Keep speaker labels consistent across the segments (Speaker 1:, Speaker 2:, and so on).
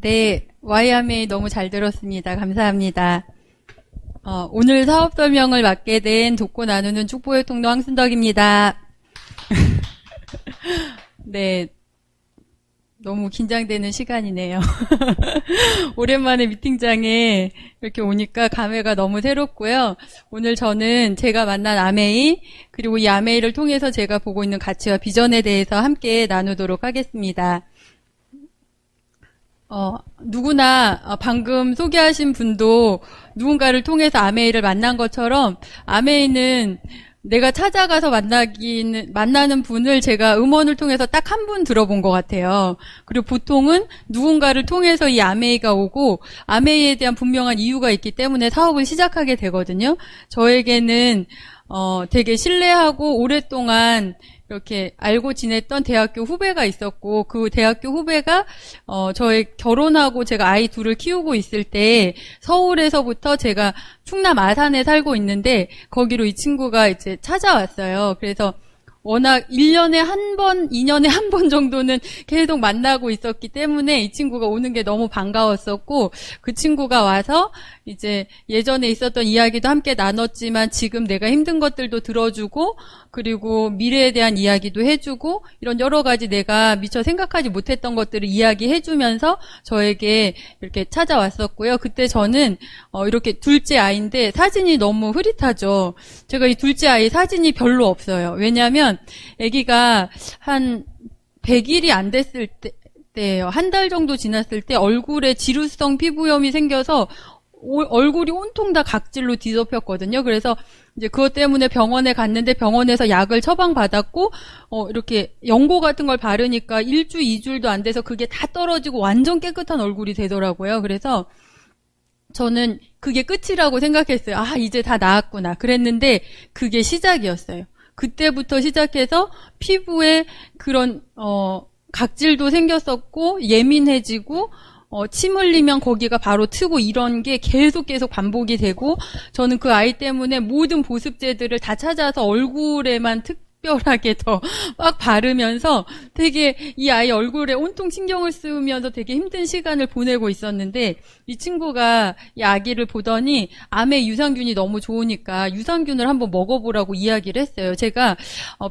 Speaker 1: 네. YMA 너무 잘 들었습니다. 감사합니다. 오늘 사업 설명을 맡게 된 돕고 나누는 축복의 통로 황순덕입니다. 네. 너무 긴장되는 시간이네요. 오랜만에 미팅장에 이렇게 오니까 감회가 너무 새롭고요. 오늘 저는 제가 만난 아메이, 그리고 이 아메이를 통해서 제가 보고 있는 가치와 비전에 대해서 함께 나누도록 하겠습니다. 누구나 방금 소개하신 분도 누군가를 통해서 아메이를 만난 것처럼 아메이는 내가 찾아가서 만나는 분을 제가 음원을 통해서 딱 한 분 들어본 것 같아요. 그리고 보통은 누군가를 통해서 이 아메이가 오고 아메이에 대한 분명한 이유가 있기 때문에 사업을 시작하게 되거든요. 저에게는 되게 신뢰하고 오랫동안 이렇게 알고 지냈던 대학교 후배가 있었고, 그 대학교 후배가 저의 결혼하고 제가 아이 둘을 키우고 있을 때 서울에서부터 제가 충남 아산에 살고 있는데 거기로 이 친구가 이제 찾아왔어요. 그래서 워낙 1년에 한 번, 2년에 한 번 정도는 계속 만나고 있었기 때문에 이 친구가 오는 게 너무 반가웠었고, 그 친구가 와서 이제 예전에 있었던 이야기도 함께 나눴지만 지금 내가 힘든 것들도 들어주고, 그리고 미래에 대한 이야기도 해주고, 이런 여러 가지 내가 미처 생각하지 못했던 것들을 이야기해주면서 저에게 이렇게 찾아왔었고요. 그때 저는 이렇게 둘째 아이인데 사진이 너무 흐릿하죠. 제가 이 둘째 아이 사진이 별로 없어요. 왜냐하면 아기가 한 100일이 안 됐을 때예요. 한 달 정도 지났을 때 얼굴에 지루성 피부염이 생겨서 얼굴이 온통 다 각질로 뒤덮였거든요. 그래서 이제 그것 때문에 병원에 갔는데 병원에서 약을 처방받았고 이렇게 연고 같은 걸 바르니까 1주, 2주일도 안 돼서 그게 다 떨어지고 완전 깨끗한 얼굴이 되더라고요. 그래서 저는 그게 끝이라고 생각했어요. 이제 다 나았구나. 그랬는데 그게 시작이었어요. 그때부터 시작해서 피부에 그런 각질도 생겼었고 예민해지고 침 흘리면 거기가 바로 트고 이런 게 계속 반복이 되고 저는 그 아이 때문에 모든 보습제들을 다 찾아서 얼굴에만 특별하게 더 막 바르면서 되게 이 아이 얼굴에 온통 신경을 쓰면서 되게 힘든 시간을 보내고 있었는데 이 친구가 이 아기를 보더니 암에 유산균이 너무 좋으니까 유산균을 한번 먹어보라고 이야기를 했어요. 제가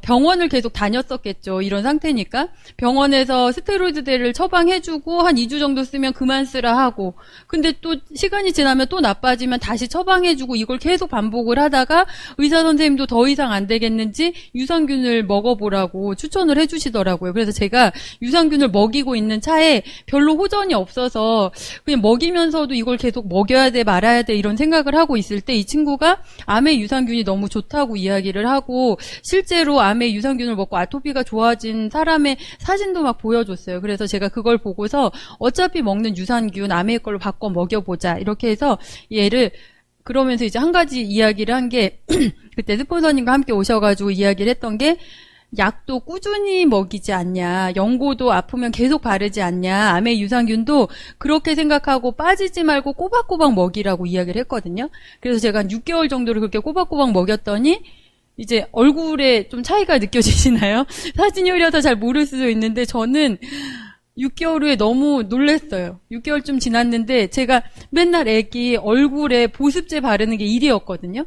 Speaker 1: 병원을 계속 다녔었겠죠. 이런 상태니까. 병원에서 스테로이드제를 처방해주고 한 2주 정도 쓰면 그만 쓰라 하고 근데 또 시간이 지나면 또 나빠지면 다시 처방해주고 이걸 계속 반복을 하다가 의사 선생님도 더 이상 안 되겠는지 유산균을 먹어보라고 추천을 해주시더라고요. 그래서 제가 유산균을 먹이고 있는 차에 별로 호전이 없어서 그냥 먹이면서도 이걸 계속 먹여야 돼 말아야 돼 이런 생각을 하고 있을 때 이 친구가 암의 유산균이 너무 좋다고 이야기를 하고 실제로 암의 유산균을 먹고 아토피가 좋아진 사람의 사진도 막 보여줬어요. 그래서 제가 그걸 보고서 어차피 먹는 유산균 암의 걸로 바꿔 먹여보자 이렇게 해서 얘를 그러면서 이제 한 가지 이야기를 한 게 그때 스폰서님과 함께 오셔가지고 이야기를 했던 게 약도 꾸준히 먹이지 않냐, 연고도 아프면 계속 바르지 않냐, 암의 유산균도 그렇게 생각하고 빠지지 말고 꼬박꼬박 먹이라고 이야기를 했거든요. 그래서 제가 한 6개월 정도를 그렇게 꼬박꼬박 먹였더니 이제 얼굴에 좀 차이가 느껴지시나요? 사진이 흐려서 잘 모를 수도 있는데 저는 6개월 후에 너무 놀랐어요. 6개월쯤 지났는데 제가 맨날 애기 얼굴에 보습제 바르는 게 일이었거든요.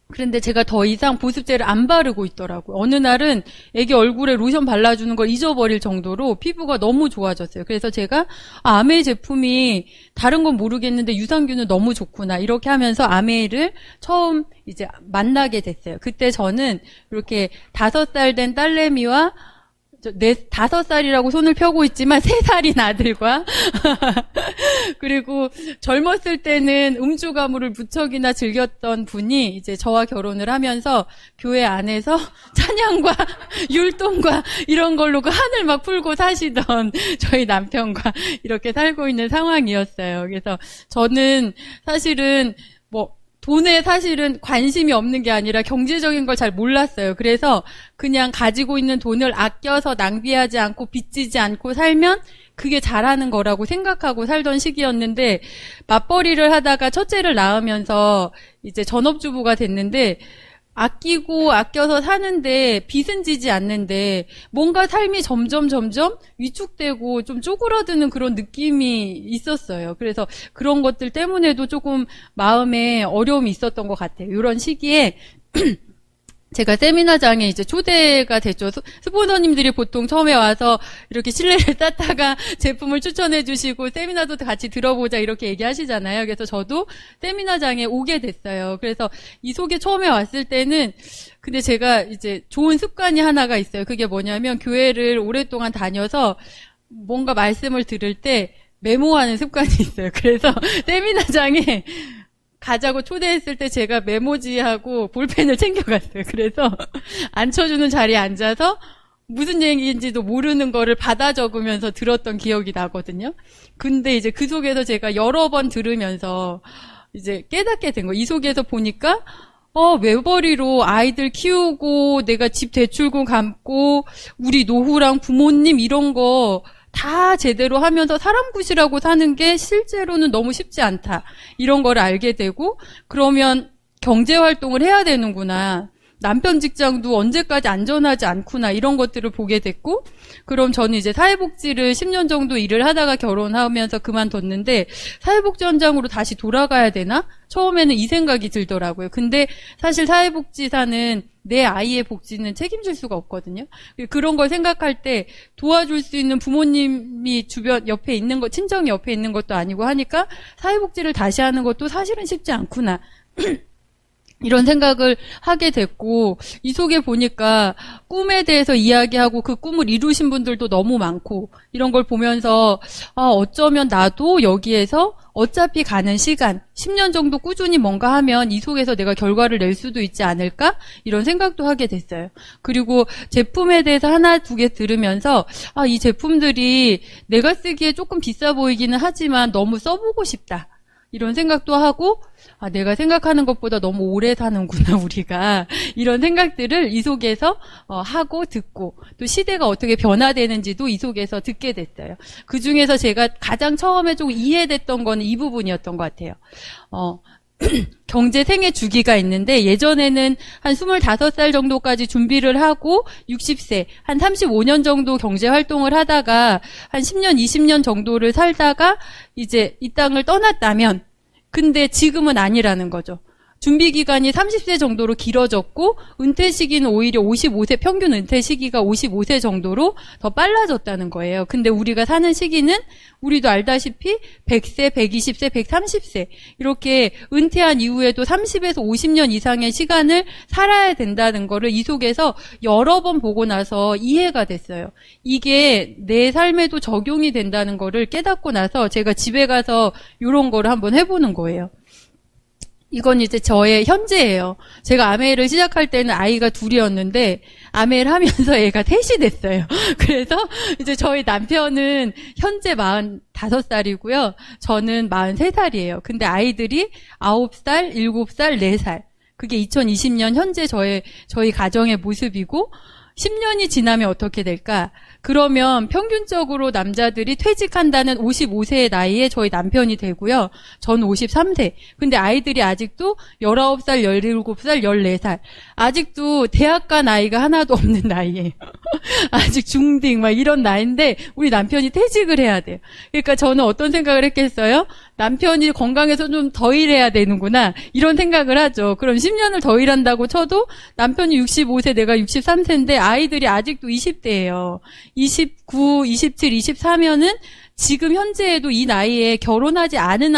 Speaker 1: 그런데 제가 더 이상 보습제를 안 바르고 있더라고요. 어느 날은 애기 얼굴에 로션 발라주는 걸 잊어버릴 정도로 피부가 너무 좋아졌어요. 그래서 제가 아메이 제품이 다른 건 모르겠는데 유산균은 너무 좋구나 이렇게 하면서 아메이를 처음 이제 만나게 됐어요. 그때 저는 이렇게 5살 된 딸내미와 5살이라고 손을 펴고 있지만 3살인 아들과 그리고 젊었을 때는 음주 가무를 무척이나 즐겼던 분이 이제 저와 결혼을 하면서 교회 안에서 찬양과 율동과 이런 걸로 그 한을 막 풀고 사시던 저희 남편과 이렇게 살고 있는 상황이었어요. 그래서 저는 사실은 돈에 사실은 관심이 없는 게 아니라 경제적인 걸 잘 몰랐어요. 그래서 그냥 가지고 있는 돈을 아껴서 낭비하지 않고 빚지지 않고 살면 그게 잘하는 거라고 생각하고 살던 시기였는데 맞벌이를 하다가 첫째를 낳으면서 이제 전업주부가 됐는데 아끼고 아껴서 사는데 빚은 지지 않는데 뭔가 삶이 점점 위축되고 좀 쪼그라드는 그런 느낌이 있었어요. 그래서 그런 것들 때문에도 조금 마음에 어려움이 있었던 것 같아요. 이런 시기에 제가 세미나장에 이제 초대가 됐죠. 스폰서님들이 보통 처음에 와서 이렇게 신뢰를 쌓다가 제품을 추천해 주시고 세미나도 같이 들어보자 이렇게 얘기하시잖아요. 그래서 저도 세미나장에 오게 됐어요. 그래서 이 속에 처음에 왔을 때는 근데 제가 이제 좋은 습관이 하나가 있어요. 그게 뭐냐면 교회를 오랫동안 다녀서 뭔가 말씀을 들을 때 메모하는 습관이 있어요. 그래서 세미나장에 가자고 초대했을 때 제가 메모지하고 볼펜을 챙겨갔어요. 그래서 앉혀주는 자리에 앉아서 무슨 얘기인지도 모르는 거를 받아 적으면서 들었던 기억이 나거든요. 근데 이제 그 속에서 제가 여러 번 들으면서 이제 깨닫게 된 거예요. 이 속에서 보니까 외벌이로 아이들 키우고 내가 집 대출금 갚고 우리 노후랑 부모님 이런 거 다 제대로 하면서 사람 구실하고 사는 게 실제로는 너무 쉽지 않다. 이런 걸 알게 되고 그러면 경제활동을 해야 되는구나. 남편 직장도 언제까지 안전하지 않구나 이런 것들을 보게 됐고 그럼 저는 이제 사회복지를 10년 정도 일을 하다가 결혼하면서 그만뒀는데 사회복지 현장으로 다시 돌아가야 되나? 처음에는 이 생각이 들더라고요. 근데 사실 사회복지사는 내 아이의 복지는 책임질 수가 없거든요. 그런 걸 생각할 때 도와줄 수 있는 부모님이 주변 옆에 있는 거, 친정이 옆에 있는 것도 아니고 하니까 사회복지를 다시 하는 것도 사실은 쉽지 않구나. 이런 생각을 하게 됐고 이 속에 보니까 꿈에 대해서 이야기하고 그 꿈을 이루신 분들도 너무 많고 이런 걸 보면서 어쩌면 나도 여기에서 어차피 가는 시간 10년 정도 꾸준히 뭔가 하면 이 속에서 내가 결과를 낼 수도 있지 않을까 이런 생각도 하게 됐어요. 그리고 제품에 대해서 하나 두 개 들으면서 이 제품들이 내가 쓰기에 조금 비싸 보이기는 하지만 너무 써보고 싶다. 이런 생각도 하고 내가 생각하는 것보다 너무 오래 사는구나 우리가 이런 생각들을 이 속에서 하고 듣고 또 시대가 어떻게 변화되는지도 이 속에서 듣게 됐어요. 그중에서 제가 가장 처음에 좀 이해됐던 거는 이 부분이었던 것 같아요. 경제 생애 주기가 있는데 예전에는 한 25살 정도까지 준비를 하고 60세, 한 35년 정도 경제 활동을 하다가 한 10년, 20년 정도를 살다가 이제 이 땅을 떠났다면 근데 지금은 아니라는 거죠. 준비 기간이 30세 정도로 길어졌고 은퇴 시기는 오히려 55세 평균 은퇴 시기가 55세 정도로 더 빨라졌다는 거예요. 근데 우리가 사는 시기는 우리도 알다시피 100세, 120세, 130세 이렇게 은퇴한 이후에도 30에서 50년 이상의 시간을 살아야 된다는 거를 이 속에서 여러 번 보고 나서 이해가 됐어요. 이게 내 삶에도 적용이 된다는 거를 깨닫고 나서 제가 집에 가서 이런 거를 한번 해보는 거예요. 이건 이제 저의 현재예요. 제가 아메이를 시작할 때는 아이가 둘이었는데 아메이를 하면서 애가 셋이 됐어요. 그래서 이제 저희 남편은 현재 45살이고요. 저는 43살이에요. 근데 아이들이 9살, 7살, 4살. 그게 2020년 현재 저희 가정의 모습이고 10년이 지나면 어떻게 될까? 그러면 평균적으로 남자들이 퇴직한다는 55세의 나이에 저희 남편이 되고요. 전 53세. 근데 아이들이 아직도 19살, 17살, 14살. 아직도 대학 간 나이가 하나도 없는 나이예요. 아직 중딩 막 이런 나이인데 우리 남편이 퇴직을 해야 돼요. 그러니까 저는 어떤 생각을 했겠어요? 남편이 건강해서 좀 더 일해야 되는구나 이런 생각을 하죠. 그럼 10년을 더 일한다고 쳐도 남편이 65세 내가 63세인데 아이들이 아직도 20대예요. 29, 27, 24면은 지금 현재에도 이 나이에 결혼하지 않은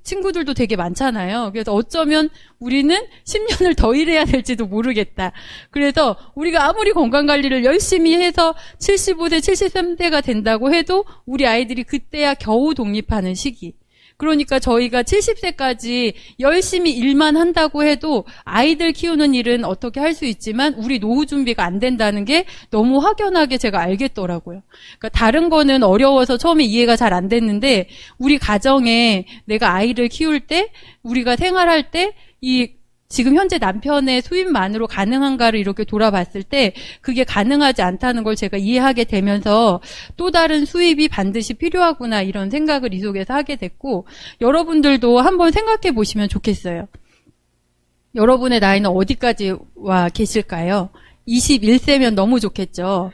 Speaker 1: 친구들도 되게 많잖아요. 그래서 어쩌면 우리는 10년을 더 일해야 될지도 모르겠다. 그래서 우리가 아무리 건강관리를 열심히 해서 75세, 73세가 된다고 해도 우리 아이들이 그때야 겨우 독립하는 시기. 그러니까 저희가 70세까지 열심히 일만 한다고 해도 아이들 키우는 일은 어떻게 할 수 있지만 우리 노후 준비가 안 된다는 게 너무 확연하게 제가 알겠더라고요. 그러니까 다른 거는 어려워서 처음에 이해가 잘 안 됐는데 우리 가정에 내가 아이를 키울 때 우리가 생활할 때 지금 현재 남편의 수입만으로 가능한가를 이렇게 돌아봤을 때 그게 가능하지 않다는 걸 제가 이해하게 되면서 또 다른 수입이 반드시 필요하구나 이런 생각을 이 속에서 하게 됐고 여러분들도 한번 생각해 보시면 좋겠어요. 여러분의 나이는 어디까지 와 계실까요? 21세면 너무 좋겠죠.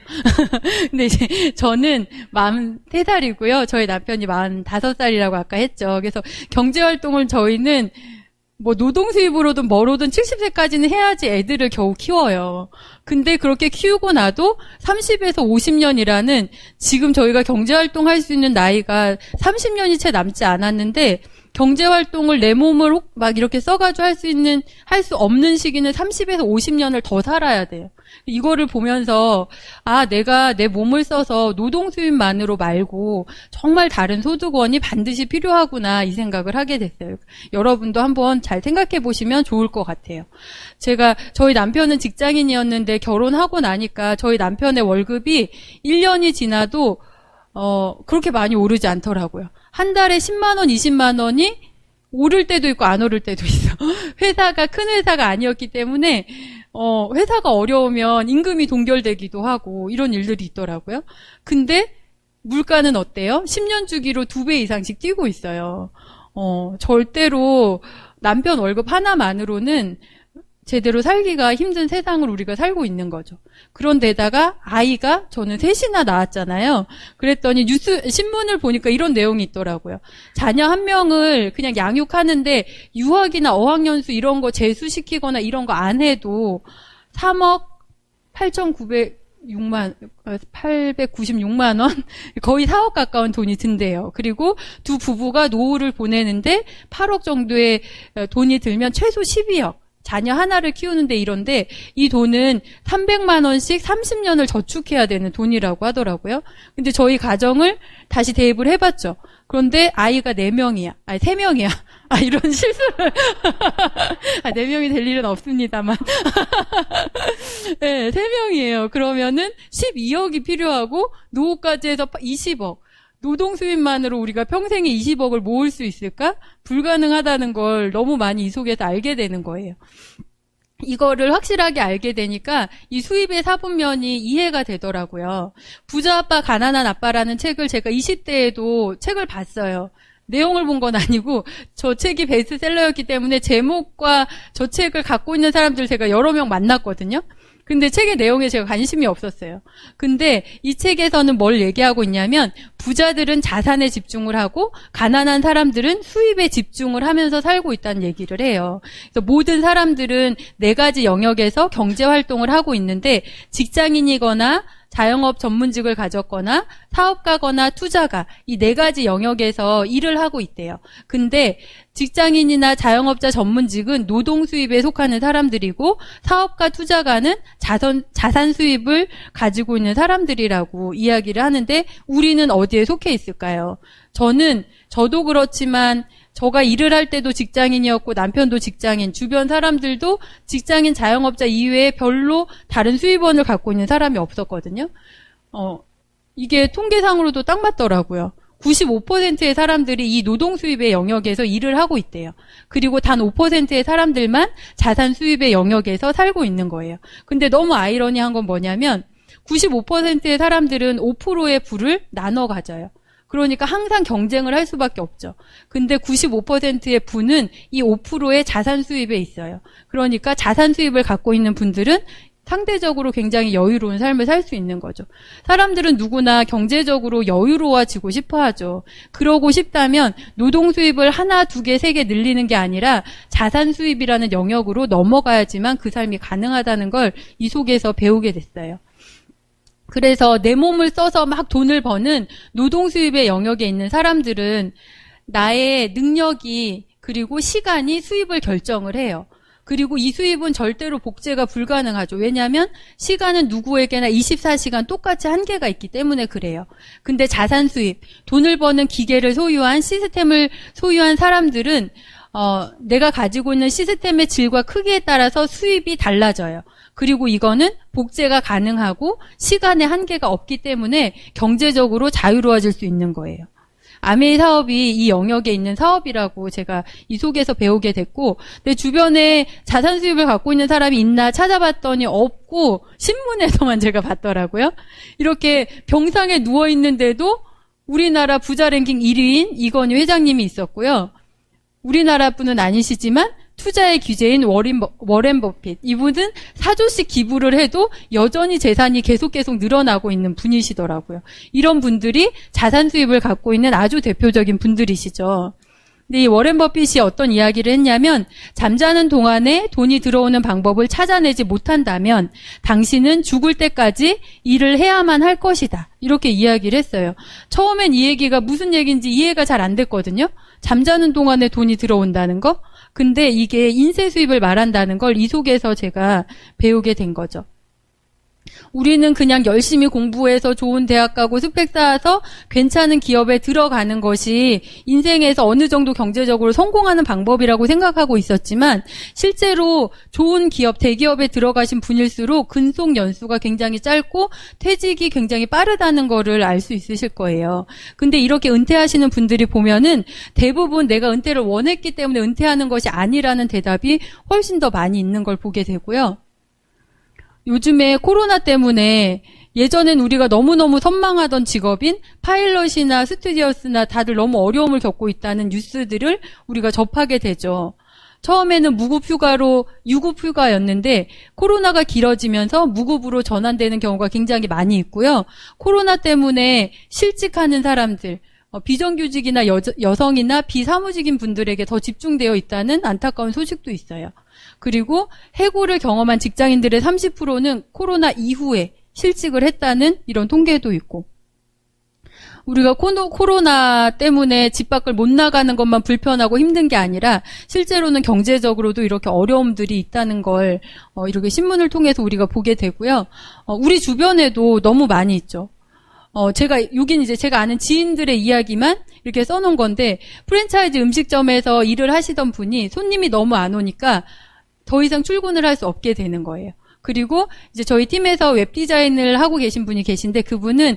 Speaker 1: 근데 이제 저는 43살이고요. 저희 남편이 45살이라고 아까 했죠. 그래서 경제활동을 저희는 뭐 노동수입으로든 뭐로든 70세까지는 해야지 애들을 겨우 키워요. 근데 그렇게 키우고 나도 30에서 50년이라는 지금 저희가 경제활동할 수 있는 나이가 30년이 채 남지 않았는데 경제활동을 내 몸을 막 이렇게 써가지고 할 수 없는 시기는 30에서 50년을 더 살아야 돼요. 이거를 보면서, 아, 내가 내 몸을 써서 노동수입만으로 말고 정말 다른 소득원이 반드시 필요하구나, 이 생각을 하게 됐어요. 여러분도 한번 잘 생각해 보시면 좋을 것 같아요. 저희 남편은 직장인이었는데 결혼하고 나니까 저희 남편의 월급이 1년이 지나도, 그렇게 많이 오르지 않더라고요. 한 달에 10만 원, 20만 원이 오를 때도 있고 안 오를 때도 있어. 회사가 큰 회사가 아니었기 때문에 회사가 어려우면 임금이 동결되기도 하고 이런 일들이 있더라고요. 근데 물가는 어때요? 10년 주기로 2배 이상씩 뛰고 있어요. 절대로 남편 월급 하나만으로는 제대로 살기가 힘든 세상을 우리가 살고 있는 거죠. 그런데다가 아이가 저는 셋이나 낳았잖아요. 그랬더니 신문을 보니까 이런 내용이 있더라고요. 자녀 한 명을 그냥 양육하는데 유학이나 어학연수 이런 거 재수시키거나 이런 거 안 해도 3억 896만 원? 거의 4억 가까운 돈이 든대요. 그리고 두 부부가 노후를 보내는데 8억 정도의 돈이 들면 최소 12억. 자녀 하나를 키우는데 이런데 이 돈은 300만 원씩 30년을 저축해야 되는 돈이라고 하더라고요. 근데 저희 가정을 다시 대입을 해봤죠. 그런데 아이가 4명이야. 아니 3명이야. 이런 실수를. 4명이 될 일은 없습니다만. 네, 3명이에요. 그러면은 12억이 필요하고 노후까지 해서 20억. 노동 수입만으로 우리가 평생에 20억을 모을 수 있을까? 불가능하다는 걸 너무 많이 이 속에서 알게 되는 거예요. 이거를 확실하게 알게 되니까 이 수입의 사분면이 이해가 되더라고요. 부자 아빠 가난한 아빠라는 책을 제가 20대에도 책을 봤어요. 내용을 본 건 아니고 저 책이 베스트셀러였기 때문에 제목과 저 책을 갖고 있는 사람들 제가 여러 명 만났거든요. 근데 책의 내용에 제가 관심이 없었어요. 근데 이 책에서는 뭘 얘기하고 있냐면 부자들은 자산에 집중을 하고 가난한 사람들은 수입에 집중을 하면서 살고 있다는 얘기를 해요. 그래서 모든 사람들은 4가지 영역에서 경제활동을 하고 있는데 직장인이거나 자영업 전문직을 가졌거나 사업가거나 투자가 이 4가지 영역에서 일을 하고 있대요. 근데 직장인이나 자영업자 전문직은 노동 수입에 속하는 사람들이고 사업가 투자가는 자산 수입을 가지고 있는 사람들이라고 이야기를 하는데 우리는 어디에 속해 있을까요? 저도 그렇지만 저가 일을 할 때도 직장인이었고 남편도 직장인, 주변 사람들도 직장인 자영업자 이외에 별로 다른 수입원을 갖고 있는 사람이 없었거든요. 이게 통계상으로도 딱 맞더라고요. 95%의 사람들이 이 노동 수입의 영역에서 일을 하고 있대요. 그리고 단 5%의 사람들만 자산 수입의 영역에서 살고 있는 거예요. 근데 너무 아이러니한 건 뭐냐면 95%의 사람들은 5%의 부를 나눠 가져요. 그러니까 항상 경쟁을 할 수밖에 없죠. 근데 95%의 부는 이 5%의 자산 수입에 있어요. 그러니까 자산 수입을 갖고 있는 분들은 상대적으로 굉장히 여유로운 삶을 살 수 있는 거죠. 사람들은 누구나 경제적으로 여유로워지고 싶어 하죠. 그러고 싶다면 노동 수입을 1, 2개, 3개 늘리는 게 아니라 자산 수입이라는 영역으로 넘어가야지만 그 삶이 가능하다는 걸 이 속에서 배우게 됐어요. 그래서 내 몸을 써서 막 돈을 버는 노동 수입의 영역에 있는 사람들은 나의 능력이 그리고 시간이 수입을 결정을 해요. 그리고 이 수입은 절대로 복제가 불가능하죠. 왜냐하면 시간은 누구에게나 24시간 똑같이 한계가 있기 때문에 그래요. 근데 자산 수입, 돈을 버는 기계를 소유한 시스템을 소유한 사람들은 내가 가지고 있는 시스템의 질과 크기에 따라서 수입이 달라져요. 그리고 이거는 복제가 가능하고 시간의 한계가 없기 때문에 경제적으로 자유로워질 수 있는 거예요. 아메이 사업이 이 영역에 있는 사업이라고 제가 이 속에서 배우게 됐고, 내 주변에 자산 수입을 갖고 있는 사람이 있나 찾아봤더니 없고 신문에서만 제가 봤더라고요. 이렇게 병상에 누워 있는데도 우리나라 부자 랭킹 1위인 이건희 회장님이 있었고요. 우리나라 분은 아니시지만 투자의 귀재인 워렌 버핏. 이분은 4조씩 기부를 해도 여전히 재산이 계속 늘어나고 있는 분이시더라고요. 이런 분들이 자산 수입을 갖고 있는 아주 대표적인 분들이시죠. 근데 이 워렌 버핏이 어떤 이야기를 했냐면 잠자는 동안에 돈이 들어오는 방법을 찾아내지 못한다면 당신은 죽을 때까지 일을 해야만 할 것이다. 이렇게 이야기를 했어요. 처음엔 이 얘기가 무슨 얘기인지 이해가 잘 안 됐거든요. 잠자는 동안에 돈이 들어온다는 거? 근데 이게 인세 수입을 말한다는 걸 이 속에서 제가 배우게 된 거죠. 우리는 그냥 열심히 공부해서 좋은 대학 가고 스펙 쌓아서 괜찮은 기업에 들어가는 것이 인생에서 어느 정도 경제적으로 성공하는 방법이라고 생각하고 있었지만 실제로 좋은 기업, 대기업에 들어가신 분일수록 근속 연수가 굉장히 짧고 퇴직이 굉장히 빠르다는 거를 알 수 있으실 거예요. 근데 이렇게 은퇴하시는 분들이 보면은 대부분 내가 은퇴를 원했기 때문에 은퇴하는 것이 아니라는 대답이 훨씬 더 많이 있는 걸 보게 되고요. 요즘에 코로나 때문에 예전엔 우리가 너무너무 선망하던 직업인 파일럿이나 스튜디오스나 다들 너무 어려움을 겪고 있다는 뉴스들을 우리가 접하게 되죠. 처음에는 무급휴가로 유급휴가였는데 코로나가 길어지면서 무급으로 전환되는 경우가 굉장히 많이 있고요. 코로나 때문에 실직하는 사람들, 비정규직이나 여성이나 비사무직인 분들에게 더 집중되어 있다는 안타까운 소식도 있어요. 그리고 해고를 경험한 직장인들의 30%는 코로나 이후에 실직을 했다는 이런 통계도 있고, 우리가 코로나 때문에 집 밖을 못 나가는 것만 불편하고 힘든 게 아니라 실제로는 경제적으로도 이렇게 어려움들이 있다는 걸 이렇게 신문을 통해서 우리가 보게 되고요. 우리 주변에도 너무 많이 있죠. 여긴 이제 제가 아는 지인들의 이야기만 이렇게 써놓은 건데, 프랜차이즈 음식점에서 일을 하시던 분이 손님이 너무 안 오니까 더 이상 출근을 할 수 없게 되는 거예요. 그리고 이제 저희 팀에서 웹 디자인을 하고 계신 분이 계신데 그분은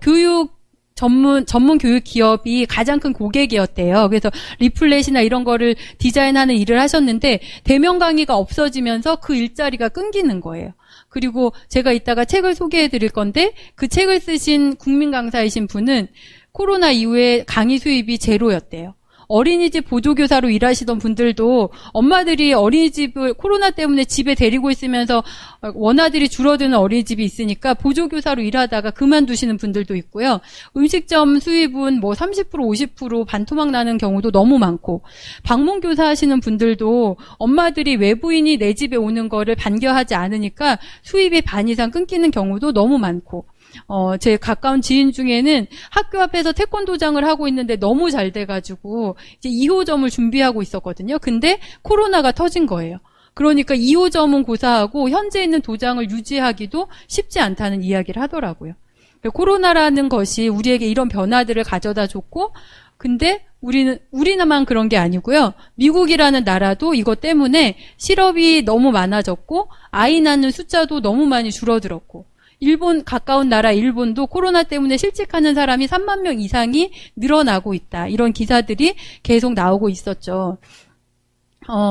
Speaker 1: 교육 전문 교육 기업이 가장 큰 고객이었대요. 그래서 리플렛이나 이런 거를 디자인하는 일을 하셨는데 대면 강의가 없어지면서 그 일자리가 끊기는 거예요. 그리고 제가 이따가 책을 소개해 드릴 건데 그 책을 쓰신 국민 강사이신 분은 코로나 이후에 강의 수입이 제로였대요. 어린이집 보조교사로 일하시던 분들도 엄마들이 어린이집을 코로나 때문에 집에 데리고 있으면서 원아들이 줄어드는 어린이집이 있으니까 보조교사로 일하다가 그만두시는 분들도 있고요. 음식점 수입은 뭐 30% 50% 반토막 나는 경우도 너무 많고, 방문교사 하시는 분들도 엄마들이 외부인이 내 집에 오는 거를 반겨하지 않으니까 수입이 반 이상 끊기는 경우도 너무 많고, 제 가까운 지인 중에는 학교 앞에서 태권도장을 하고 있는데 너무 잘 돼가지고 이제 2호점을 준비하고 있었거든요. 근데 코로나가 터진 거예요. 그러니까 2호점은 고사하고 현재 있는 도장을 유지하기도 쉽지 않다는 이야기를 하더라고요. 코로나라는 것이 우리에게 이런 변화들을 가져다 줬고, 근데 우리나만 그런 게 아니고요. 미국이라는 나라도 이것 때문에 실업이 너무 많아졌고 아이 낳는 숫자도 너무 많이 줄어들었고, 일본, 가까운 나라 일본도 코로나 때문에 실직하는 사람이 3만 명 이상이 늘어나고 있다. 이런 기사들이 계속 나오고 있었죠.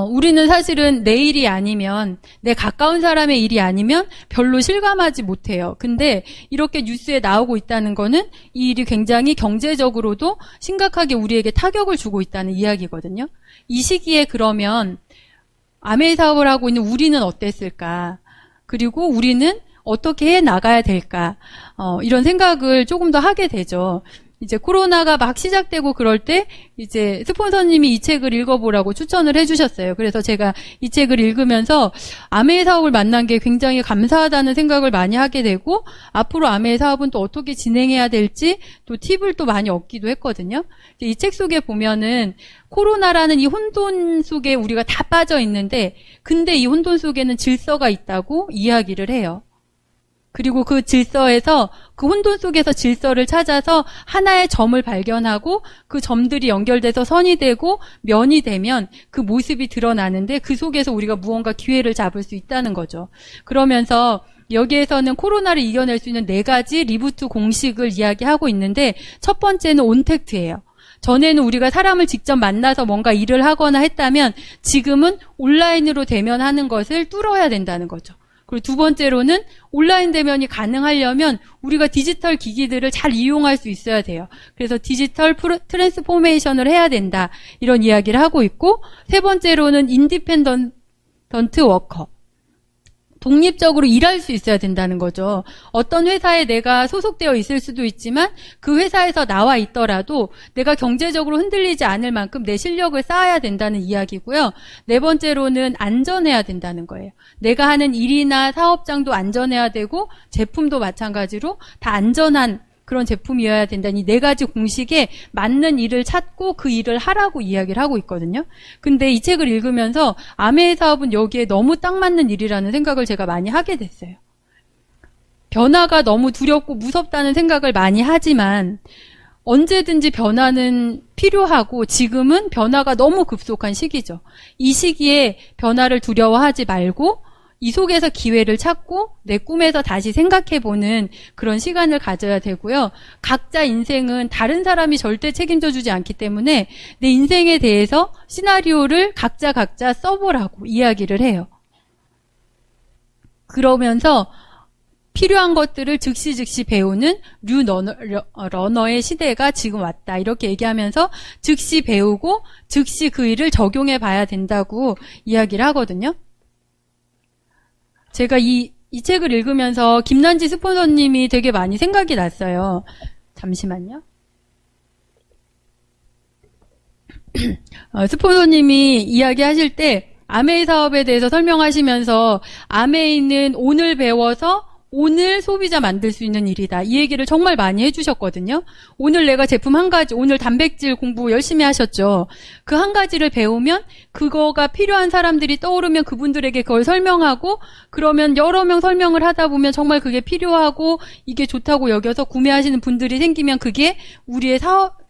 Speaker 1: 우리는 사실은 내 일이 아니면, 내 가까운 사람의 일이 아니면 별로 실감하지 못해요. 근데 이렇게 뉴스에 나오고 있다는 거는 이 일이 굉장히 경제적으로도 심각하게 우리에게 타격을 주고 있다는 이야기거든요. 이 시기에 그러면 아메이 사업을 하고 있는 우리는 어땠을까? 그리고 우리는 어떻게 해 나가야 될까? 이런 생각을 조금 더 하게 되죠. 이제 코로나가 막 시작되고 그럴 때 이제 스폰서님이 이 책을 읽어보라고 추천을 해주셨어요. 그래서 제가 이 책을 읽으면서 아메이 사업을 만난 게 굉장히 감사하다는 생각을 많이 하게 되고, 앞으로 아메이 사업은 또 어떻게 진행해야 될지 또 팁을 또 많이 얻기도 했거든요. 이 책 속에 보면은 코로나라는 이 혼돈 속에 우리가 다 빠져 있는데, 근데 이 혼돈 속에는 질서가 있다고 이야기를 해요. 그리고 그 질서에서, 그 혼돈 속에서 질서를 찾아서 하나의 점을 발견하고 그 점들이 연결돼서 선이 되고 면이 되면 그 모습이 드러나는데, 그 속에서 우리가 무언가 기회를 잡을 수 있다는 거죠. 그러면서 여기에서는 코로나를 이겨낼 수 있는 4가지 리부트 공식을 이야기하고 있는데, 첫 번째는 온택트예요. 전에는 우리가 사람을 직접 만나서 뭔가 일을 하거나 했다면 지금은 온라인으로 대면하는 것을 뚫어야 된다는 거죠. 그리고 두 번째로는 온라인 대면이 가능하려면 우리가 디지털 기기들을 잘 이용할 수 있어야 돼요. 그래서 디지털 트랜스포메이션을 해야 된다. 이런 이야기를 하고 있고, 세 번째로는 인디펜던트 워커. 독립적으로 일할 수 있어야 된다는 거죠. 어떤 회사에 내가 소속되어 있을 수도 있지만 그 회사에서 나와 있더라도 내가 경제적으로 흔들리지 않을 만큼 내 실력을 쌓아야 된다는 이야기고요. 네 번째로는 안전해야 된다는 거예요. 내가 하는 일이나 사업장도 안전해야 되고 제품도 마찬가지로 다 안전한 그런 제품이어야 된다니 네 가지 공식에 맞는 일을 찾고 그 일을 하라고 이야기를 하고 있거든요. 근데 이 책을 읽으면서 아메이 사업은 여기에 너무 딱 맞는 일이라는 생각을 제가 많이 하게 됐어요. 변화가 너무 두렵고 무섭다는 생각을 많이 하지만 언제든지 변화는 필요하고 지금은 변화가 너무 급속한 시기죠. 이 시기에 변화를 두려워하지 말고 이 속에서 기회를 찾고 내 꿈에서 다시 생각해보는 그런 시간을 가져야 되고요. 각자 인생은 다른 사람이 절대 책임져 주지 않기 때문에 내 인생에 대해서 시나리오를 각자 써보라고 이야기를 해요. 그러면서 필요한 것들을 즉시 배우는 뉴 러너의 시대가 지금 왔다. 이렇게 얘기하면서 즉시 배우고 즉시 그 일을 적용해 봐야 된다고 이야기를 하거든요. 제가 이 책을 읽으면서 김난지 스폰서님이 되게 많이 생각이 났어요. 잠시만요. 스폰서님이 이야기하실 때 아메이 사업에 대해서 설명하시면서 아메이는 오늘 배워서 오늘 소비자 만들 수 있는 일이다. 이 얘기를 정말 많이 해주셨거든요. 오늘 내가 제품 한 가지, 오늘 단백질 공부 열심히 하셨죠. 그 한 가지를 배우면 그거가 필요한 사람들이 떠오르면 그분들에게 그걸 설명하고 그러면 여러 명 설명을 하다 보면 정말 그게 필요하고 이게 좋다고 여겨서 구매하시는 분들이 생기면 그게 우리의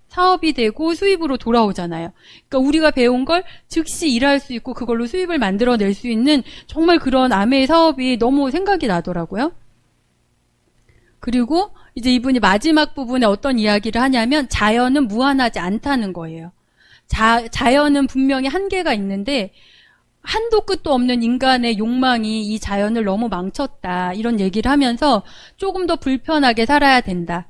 Speaker 1: 사업이 되고 수입으로 돌아오잖아요. 그러니까 우리가 배운 걸 즉시 일할 수 있고 그걸로 수입을 만들어낼 수 있는 정말 그런 아메이 사업이 너무 생각이 나더라고요. 그리고 이제 이분이 마지막 부분에 어떤 이야기를 하냐면 자연은 무한하지 않다는 거예요. 자연은 분명히 한계가 있는데 한도 끝도 없는 인간의 욕망이 이 자연을 너무 망쳤다. 이런 얘기를 하면서 조금 더 불편하게 살아야 된다.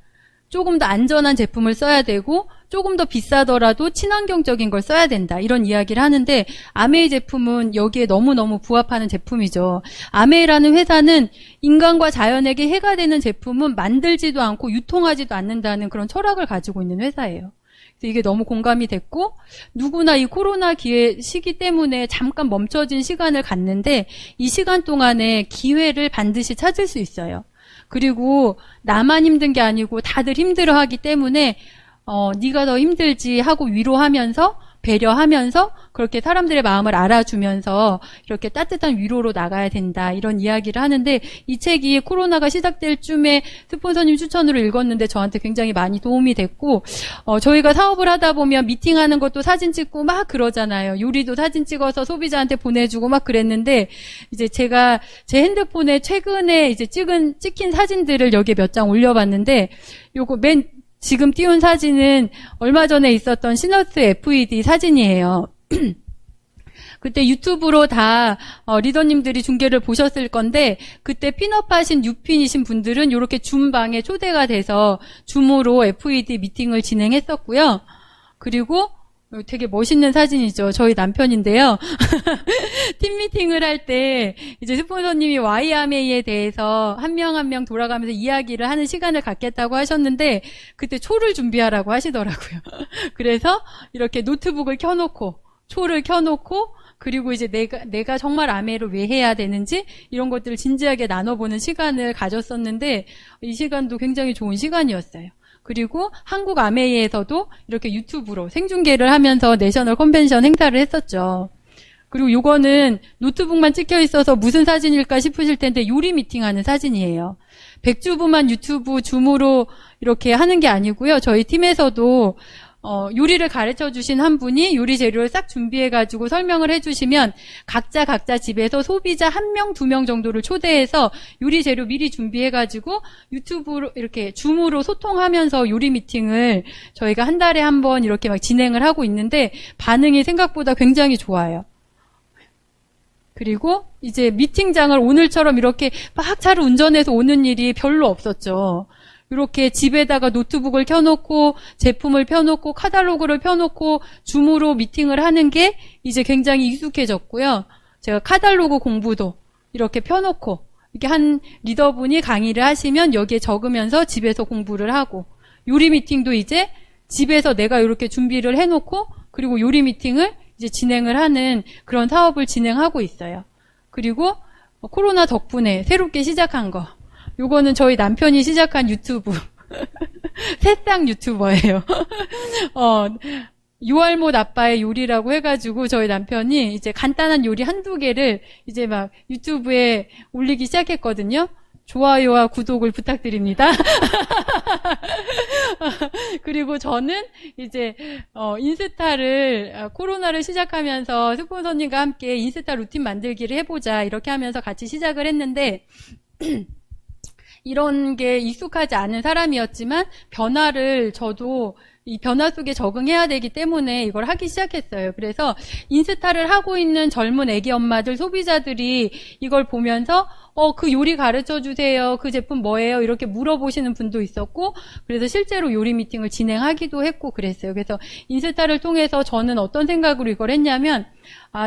Speaker 1: 조금 더 안전한 제품을 써야 되고 조금 더 비싸더라도 친환경적인 걸 써야 된다. 이런 이야기를 하는데 아메이 제품은 여기에 너무너무 부합하는 제품이죠. 아메이라는 회사는 인간과 자연에게 해가 되는 제품은 만들지도 않고 유통하지도 않는다는 그런 철학을 가지고 있는 회사예요. 그래서 이게 너무 공감이 됐고 누구나 이 코로나 시기 때문에 잠깐 멈춰진 시간을 갖는데 이 시간 동안에 기회를 반드시 찾을 수 있어요. 그리고 나만 힘든 게 아니고 다들 힘들어하기 때문에 네가 더 힘들지 하고 위로하면서 배려하면서 그렇게 사람들의 마음을 알아주면서 이렇게 따뜻한 위로로 나가야 된다 이런 이야기를 하는데 이 책이 코로나가 시작될 쯤에 스폰서님 추천으로 읽었는데 저한테 굉장히 많이 도움이 됐고 저희가 사업을 하다 보면 미팅하는 것도 사진 찍고 막 그러잖아요. 요리도 사진 찍어서 소비자한테 보내주고 막 그랬는데 이제 제가 제 핸드폰에 최근에 이제 찍힌 사진들을 여기에 몇 장 올려봤는데 요거 지금 띄운 사진은 얼마 전에 있었던 시너스 FED 사진이에요. 그때 유튜브로 다 리더님들이 중계를 보셨을 건데 그때 핀업하신 뉴핀이신 분들은 이렇게 줌방에 초대가 돼서 줌으로 FED 미팅을 진행했었고요. 그리고 되게 멋있는 사진이죠. 저희 남편인데요. 팀 미팅을 할 때 이제 스폰서님이 Y아메이에 대해서 한 명 한 명 돌아가면서 이야기를 하는 시간을 갖겠다고 하셨는데 그때 초를 준비하라고 하시더라고요. 그래서 이렇게 노트북을 켜놓고 초를 켜놓고 그리고 이제 내가 정말 아메이를 왜 해야 되는지 이런 것들을 진지하게 나눠보는 시간을 가졌었는데 이 시간도 굉장히 좋은 시간이었어요. 그리고 한국 아메이에서도 이렇게 유튜브로 생중계를 하면서 내셔널 컨벤션 행사를 했었죠. 그리고 요거는 노트북만 찍혀 있어서 무슨 사진일까 싶으실 텐데 요리 미팅하는 사진이에요. 백주부만 유튜브 줌으로 이렇게 하는 게 아니고요. 저희 팀에서도 요리를 가르쳐 주신 한 분이 요리 재료를 싹 준비해가지고 설명을 해주시면 각자 집에서 소비자 1명, 2명 정도를 초대해서 요리 재료 미리 준비해가지고 유튜브로 이렇게 줌으로 소통하면서 요리 미팅을 저희가 한 달에 한 번 이렇게 막 진행을 하고 있는데 반응이 생각보다 굉장히 좋아요. 그리고 이제 미팅장을 오늘처럼 이렇게 막 차를 운전해서 오는 일이 별로 없었죠. 이렇게 집에다가 노트북을 켜놓고 제품을 펴놓고 카탈로그를 펴놓고 줌으로 미팅을 하는 게 이제 굉장히 익숙해졌고요. 제가 카탈로그 공부도 이렇게 펴놓고 이렇게 한 리더분이 강의를 하시면 여기에 적으면서 집에서 공부를 하고, 요리 미팅도 이제 집에서 내가 이렇게 준비를 해놓고 그리고 요리 미팅을 이제 진행을 하는 그런 사업을 진행하고 있어요. 그리고 코로나 덕분에 새롭게 시작한 거, 요거는 저희 남편이 시작한 유튜브 새싹 유튜버예요. 요알못 아빠의 요리라고 해가지고 저희 남편이 이제 간단한 요리 한두 개를 이제 막 유튜브에 올리기 시작했거든요. 좋아요와 구독을 부탁드립니다. 그리고 저는 이제 인스타를 코로나를 시작하면서 스폰서님과 함께 인스타 루틴 만들기를 해보자 이렇게 하면서 같이 시작을 했는데 이런 게 익숙하지 않은 사람이었지만 변화를 저도 이 변화 속에 적응해야 되기 때문에 이걸 하기 시작했어요. 그래서 인스타를 하고 있는 젊은 애기 엄마들, 소비자들이 이걸 보면서 그 요리 가르쳐 주세요. 그 제품 뭐예요? 이렇게 물어보시는 분도 있었고, 그래서 실제로 요리 미팅을 진행하기도 했고 그랬어요. 그래서 인스타를 통해서 저는 어떤 생각으로 이걸 했냐면,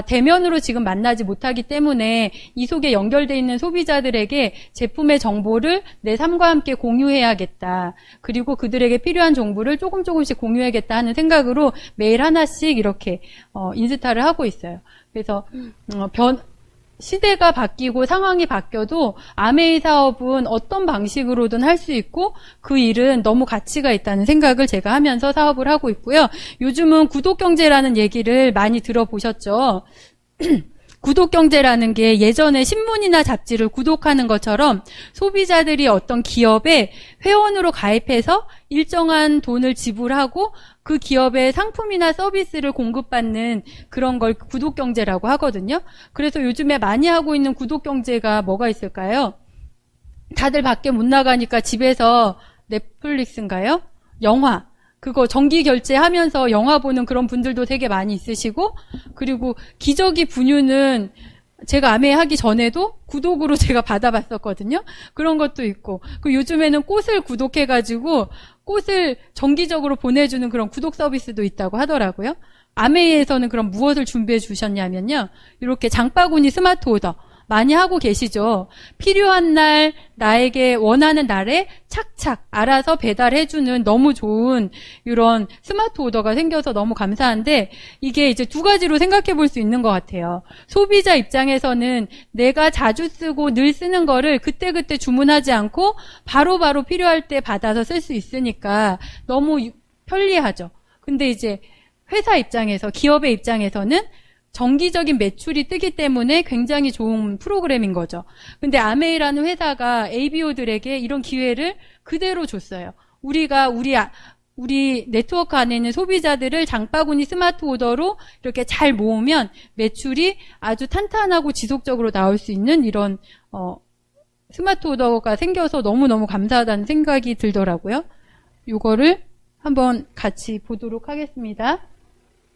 Speaker 1: 대면으로 지금 만나지 못하기 때문에 이 속에 연결되어 있는 소비자들에게 제품의 정보를 내 삶과 함께 공유해야겠다. 그리고 그들에게 필요한 정보를 조금씩 공유해야겠다 하는 생각으로 매일 하나씩 이렇게 인스타를 하고 있어요. 그래서 시대가 바뀌고 상황이 바뀌어도 아메이 사업은 어떤 방식으로든 할 수 있고 그 일은 너무 가치가 있다는 생각을 제가 하면서 사업을 하고 있고요. 요즘은 구독경제라는 얘기를 많이 들어보셨죠? 구독경제라는 게 예전에 신문이나 잡지를 구독하는 것처럼 소비자들이 어떤 기업에 회원으로 가입해서 일정한 돈을 지불하고 그 기업의 상품이나 서비스를 공급받는 그런 걸 구독경제라고 하거든요. 그래서 요즘에 많이 하고 있는 구독경제가 뭐가 있을까요? 다들 밖에 못 나가니까 집에서 넷플릭스인가요? 영화. 그거 정기 결제하면서 영화 보는 그런 분들도 되게 많이 있으시고, 그리고 기저귀 분유는 제가 아메 하기 전에도 구독으로 제가 받아봤었거든요. 그런 것도 있고, 그 요즘에는 꽃을 구독해가지고 꽃을 정기적으로 보내주는 그런 구독 서비스도 있다고 하더라고요. 아메이에서는 그럼 무엇을 준비해 주셨냐면요, 이렇게 장바구니 스마트 오더 많이 하고 계시죠. 필요한 날, 나에게 원하는 날에 착착 알아서 배달해주는 너무 좋은 이런 스마트 오더가 생겨서 너무 감사한데, 이게 이제 두 가지로 생각해 볼 수 있는 것 같아요. 소비자 입장에서는 내가 자주 쓰고 늘 쓰는 거를 그때그때 주문하지 않고 바로바로 필요할 때 받아서 쓸 수 있으니까 너무 편리하죠. 근데 이제 회사 입장에서, 기업의 입장에서는 정기적인 매출이 뜨기 때문에 굉장히 좋은 프로그램인 거죠. 근데 아메이라는 회사가 ABO들에게 이런 기회를 그대로 줬어요. 우리가 우리 네트워크 안에 있는 소비자들을 장바구니 스마트 오더로 이렇게 잘 모으면 매출이 아주 탄탄하고 지속적으로 나올 수 있는 이런 스마트 오더가 생겨서 너무너무 감사하다는 생각이 들더라고요. 이거를 한번 같이 보도록 하겠습니다.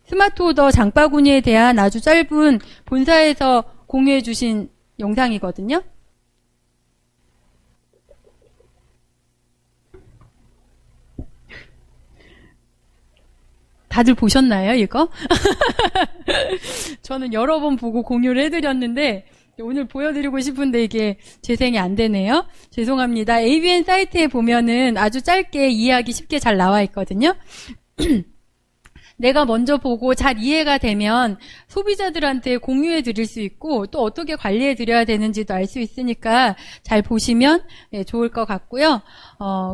Speaker 1: 스마트 오더 장바구니에 대한 아주 짧은 본사에서 공유해 주신 영상이거든요. 다들 보셨나요, 이거? 저는 여러 번 보고 공유를 해드렸는데 오늘 보여드리고 싶은데 이게 재생이 안 되네요. 죄송합니다. ABN 사이트에 보면은 아주 짧게 이해하기 쉽게 잘 나와 있거든요. 내가 먼저 보고 잘 이해가 되면 소비자들한테 공유해 드릴 수 있고 또 어떻게 관리해 드려야 되는지도 알 수 있으니까 잘 보시면 좋을 것 같고요.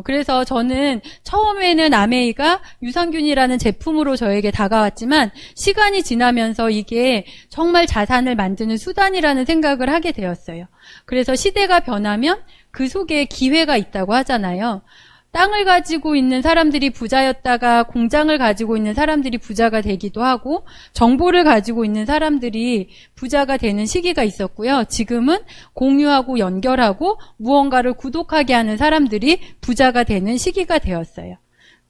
Speaker 1: 그래서 저는 처음에는 아메이가 유산균이라는 제품으로 저에게 다가왔지만 시간이 지나면서 이게 정말 자산을 만드는 수단이라는 생각을 하게 되었어요. 그래서 시대가 변하면 그 속에 기회가 있다고 하잖아요. 땅을 가지고 있는 사람들이 부자였다가 공장을 가지고 있는 사람들이 부자가 되기도 하고 정보를 가지고 있는 사람들이 부자가 되는 시기가 있었고요. 지금은 공유하고 연결하고 무언가를 구독하게 하는 사람들이 부자가 되는 시기가 되었어요.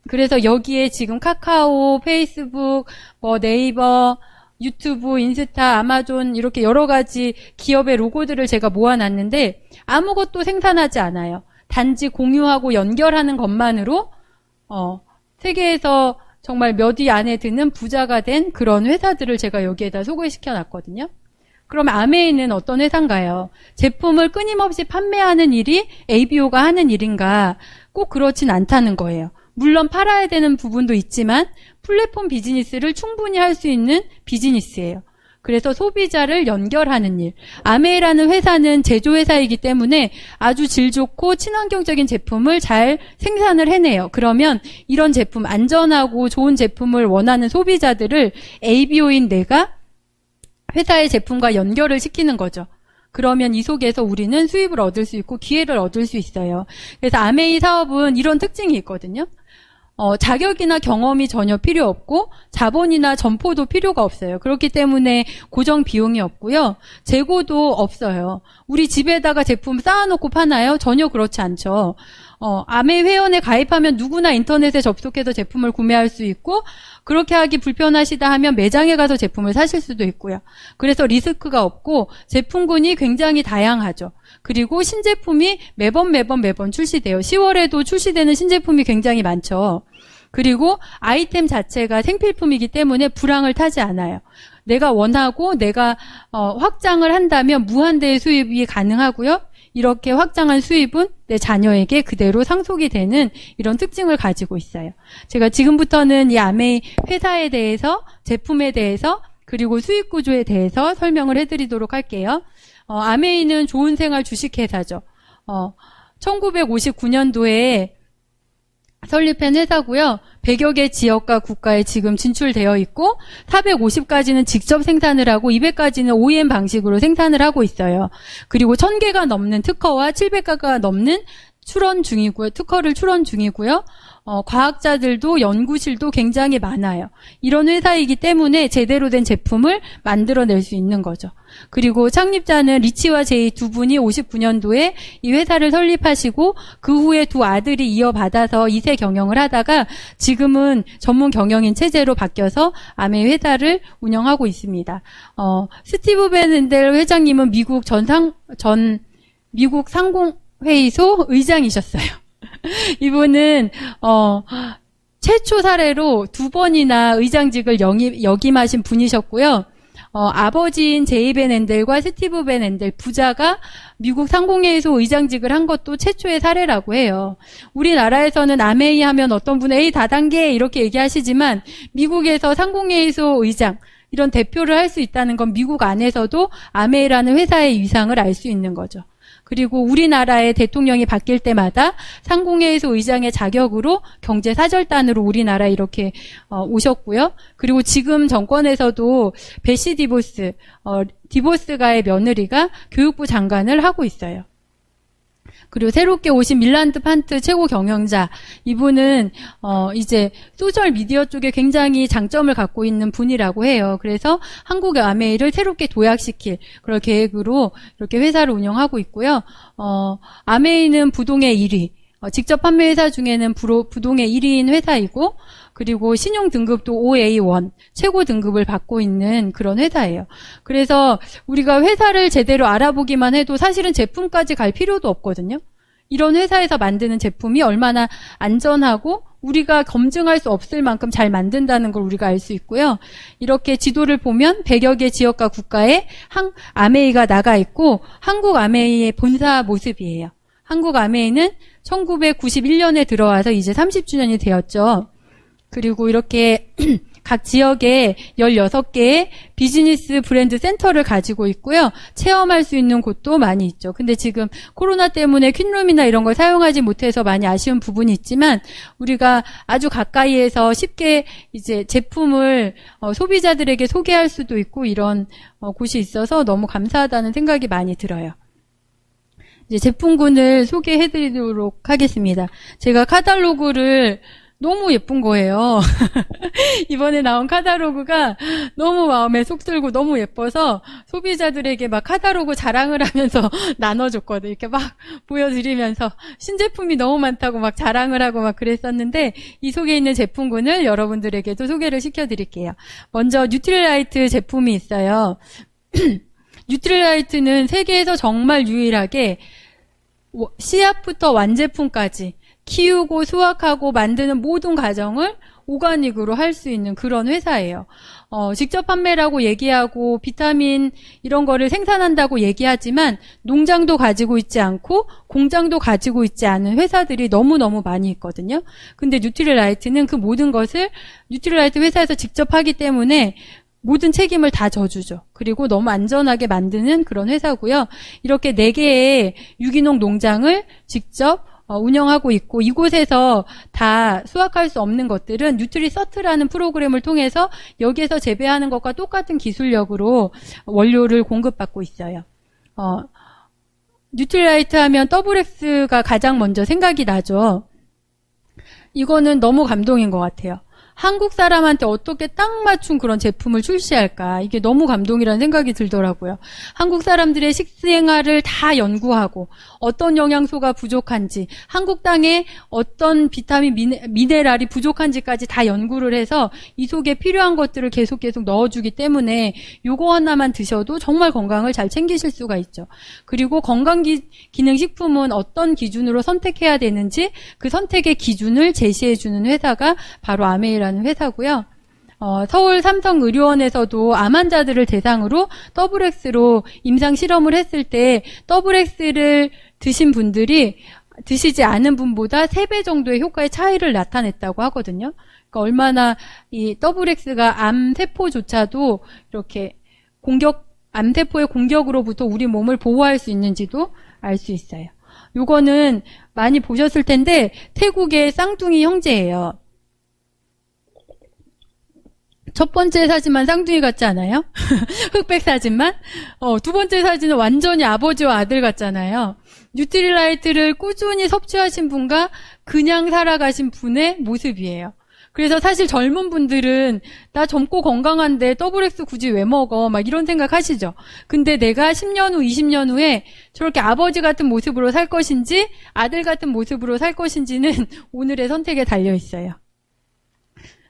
Speaker 1: 그래서 여기에 지금 카카오, 페이스북, 네이버, 유튜브, 인스타, 아마존 이렇게 여러 가지 기업의 로고들을 제가 모아놨는데 아무것도 생산하지 않아요. 단지 공유하고 연결하는 것만으로 세계에서 정말 몇 위 안에 드는 부자가 된 그런 회사들을 제가 여기에다 소개시켜 놨거든요. 그럼 아메이는 어떤 회사인가요? 제품을 끊임없이 판매하는 일이 ABO가 하는 일인가? 꼭 그렇진 않다는 거예요. 물론 팔아야 되는 부분도 있지만 플랫폼 비즈니스를 충분히 할 수 있는 비즈니스예요. 그래서 소비자를 연결하는 일. 아메이라는 회사는 제조회사이기 때문에 아주 질 좋고 친환경적인 제품을 잘 생산을 해내요. 그러면 이런 제품, 안전하고 좋은 제품을 원하는 소비자들을 ABO인 내가 회사의 제품과 연결을 시키는 거죠. 그러면 이 속에서 우리는 수입을 얻을 수 있고 기회를 얻을 수 있어요. 그래서 아메이 사업은 이런 특징이 있거든요. 자격이나 경험이 전혀 필요 없고 자본이나 점포도 필요가 없어요. 그렇기 때문에 고정 비용이 없고요. 재고도 없어요. 우리 집에다가 제품 쌓아놓고 파나요? 전혀 그렇지 않죠. 아메이 회원에 가입하면 누구나 인터넷에 접속해서 제품을 구매할 수 있고 그렇게 하기 불편하시다 하면 매장에 가서 제품을 사실 수도 있고요. 그래서 리스크가 없고 제품군이 굉장히 다양하죠. 그리고 신제품이 매번 출시돼요. 10월에도 출시되는 신제품이 굉장히 많죠. 그리고 아이템 자체가 생필품이기 때문에 불황을 타지 않아요. 내가 원하고 내가 확장을 한다면 무한대의 수입이 가능하고요. 이렇게 확장한 수입은 내 자녀에게 그대로 상속이 되는 이런 특징을 가지고 있어요. 제가 지금부터는 이 아메이 회사에 대해서, 제품에 대해서, 그리고 수익 구조에 대해서 설명을 해드리도록 할게요. 아메이는 좋은 생활 주식회사죠. 1959년도에 설립한 회사고요. 100여 개 지역과 국가에 지금 진출되어 있고 450가지는 직접 생산을 하고 200가지는 OEM 방식으로 생산을 하고 있어요. 그리고 1000개가 넘는 특허와 700가가 넘는 특허를 출원 중이고요. 과학자들도 연구실도 굉장히 많아요. 이런 회사이기 때문에 제대로 된 제품을 만들어낼 수 있는 거죠. 그리고 창립자는 리치와 제이 두 분이 59년도에 이 회사를 설립하시고 그 후에 두 아들이 이어받아서 2세 경영을 하다가 지금은 전문 경영인 체제로 바뀌어서 아메이 회사를 운영하고 있습니다. 스티브 벤&델 회장님은 미국 미국 상공회의소 의장이셨어요. 이분은 최초 사례로 2번이나 의장직을 역임하신 분이셨고요. 아버지인 제이 벤&델과 스티브 벤&델 부자가 미국 상공회의소 의장직을 한 것도 최초의 사례라고 해요. 우리나라에서는 아메이 하면 어떤 분은 에이 다단계 이렇게 얘기하시지만 미국에서 상공회의소 의장 이런 대표를 할 수 있다는 건 미국 안에서도 아메이라는 회사의 위상을 알 수 있는 거죠. 그리고 우리나라의 대통령이 바뀔 때마다 상공회의소 의장의 자격으로 경제사절단으로 우리나라에 이렇게 오셨고요. 그리고 지금 정권에서도 베시 디보스가의 며느리가 교육부 장관을 하고 있어요. 그리고 새롭게 오신 밀란드 판트 최고 경영자, 이분은 이제 소셜 미디어 쪽에 굉장히 장점을 갖고 있는 분이라고 해요. 그래서 한국의 아메이를 새롭게 도약시킬 그런 계획으로 이렇게 회사를 운영하고 있고요. 아메이는 부동의 1위, 직접 판매 회사 중에는 부동의 1위인 회사이고, 그리고 신용 등급도 OA1 최고 등급을 받고 있는 그런 회사예요. 그래서 우리가 회사를 제대로 알아보기만 해도 사실은 제품까지 갈 필요도 없거든요. 이런 회사에서 만드는 제품이 얼마나 안전하고 우리가 검증할 수 없을 만큼 잘 만든다는 걸 우리가 알 수 있고요. 이렇게 지도를 보면 100여 개 지역과 국가에 아메이가 나가 있고 한국 아메이의 본사 모습이에요. 한국 아메이는 1991년에 들어와서 이제 30주년이 되었죠. 그리고 이렇게 각 지역에 16개의 비즈니스 브랜드 센터를 가지고 있고요. 체험할 수 있는 곳도 많이 있죠. 근데 지금 코로나 때문에 퀸룸이나 이런 걸 사용하지 못해서 많이 아쉬운 부분이 있지만 우리가 아주 가까이에서 쉽게 이제 제품을 소비자들에게 소개할 수도 있고 이런 곳이 있어서 너무 감사하다는 생각이 많이 들어요. 이제 제품군을 소개해드리도록 하겠습니다. 제가 카탈로그를 너무 예쁜 거예요. 이번에 나온 카다로그가 너무 마음에 쏙 들고 너무 예뻐서 소비자들에게 막 카다로그 자랑을 하면서 나눠줬거든요. 이렇게 막 보여드리면서 신제품이 너무 많다고 막 자랑을 하고 막 그랬었는데 이 속에 있는 제품군을 여러분들에게도 소개를 시켜드릴게요. 먼저 뉴트릴라이트 제품이 있어요. 뉴트릴라이트는 세계에서 정말 유일하게 씨앗부터 완제품까지 키우고 수확하고 만드는 모든 과정을 오가닉으로 할 수 있는 그런 회사예요. 직접 판매라고 얘기하고 비타민 이런 거를 생산한다고 얘기하지만 농장도 가지고 있지 않고 공장도 가지고 있지 않은 회사들이 너무너무 많이 있거든요. 근데 뉴트릴라이트는 그 모든 것을 뉴트릴라이트 회사에서 직접 하기 때문에 모든 책임을 다 져주죠. 그리고 너무 안전하게 만드는 그런 회사고요. 이렇게 4개의 유기농 농장을 직접 운영하고 있고 이곳에서 다 수확할 수 없는 것들은 뉴트리서트라는 프로그램을 통해서 여기에서 재배하는 것과 똑같은 기술력으로 원료를 공급받고 있어요. 뉴트릴라이트 하면 더블엑스가 가장 먼저 생각이 나죠. 이거는 너무 감동인 것 같아요. 한국 사람한테 어떻게 딱 맞춘 그런 제품을 출시할까? 이게 너무 감동이라는 생각이 들더라고요. 한국 사람들의 식생활을 다 연구하고 어떤 영양소가 부족한지, 한국 땅에 어떤 비타민, 미네랄이 부족한지까지 다 연구를 해서 이 속에 필요한 것들을 계속 넣어주기 때문에 요거 하나만 드셔도 정말 건강을 잘 챙기실 수가 있죠. 그리고 건강기능식품은 어떤 기준으로 선택해야 되는지 그 선택의 기준을 제시해주는 회사가 바로 아메이라는 회사고요. 서울 삼성의료원에서도 암 환자들을 대상으로 더블엑스로 임상 실험을 했을 때 더블엑스를 드신 분들이 드시지 않은 분보다 3배 정도의 효과의 차이를 나타냈다고 하거든요. 그러니까 얼마나 이 더블엑스가 암세포조차도 이렇게 암세포의 공격으로부터 우리 몸을 보호할 수 있는지도 알 수 있어요. 요거는 많이 보셨을 텐데 태국의 쌍둥이 형제예요. 첫 번째 사진만 쌍둥이 같지 않아요? 흑백 사진만? 두 번째 사진은 완전히 아버지와 아들 같잖아요. 뉴트릴라이트를 꾸준히 섭취하신 분과 그냥 살아가신 분의 모습이에요. 그래서 사실 젊은 분들은 나 젊고 건강한데 더블엑스 굳이 왜 먹어? 막 이런 생각 하시죠. 근데 내가 10년 후, 20년 후에 저렇게 아버지 같은 모습으로 살 것인지 아들 같은 모습으로 살 것인지는 오늘의 선택에 달려 있어요.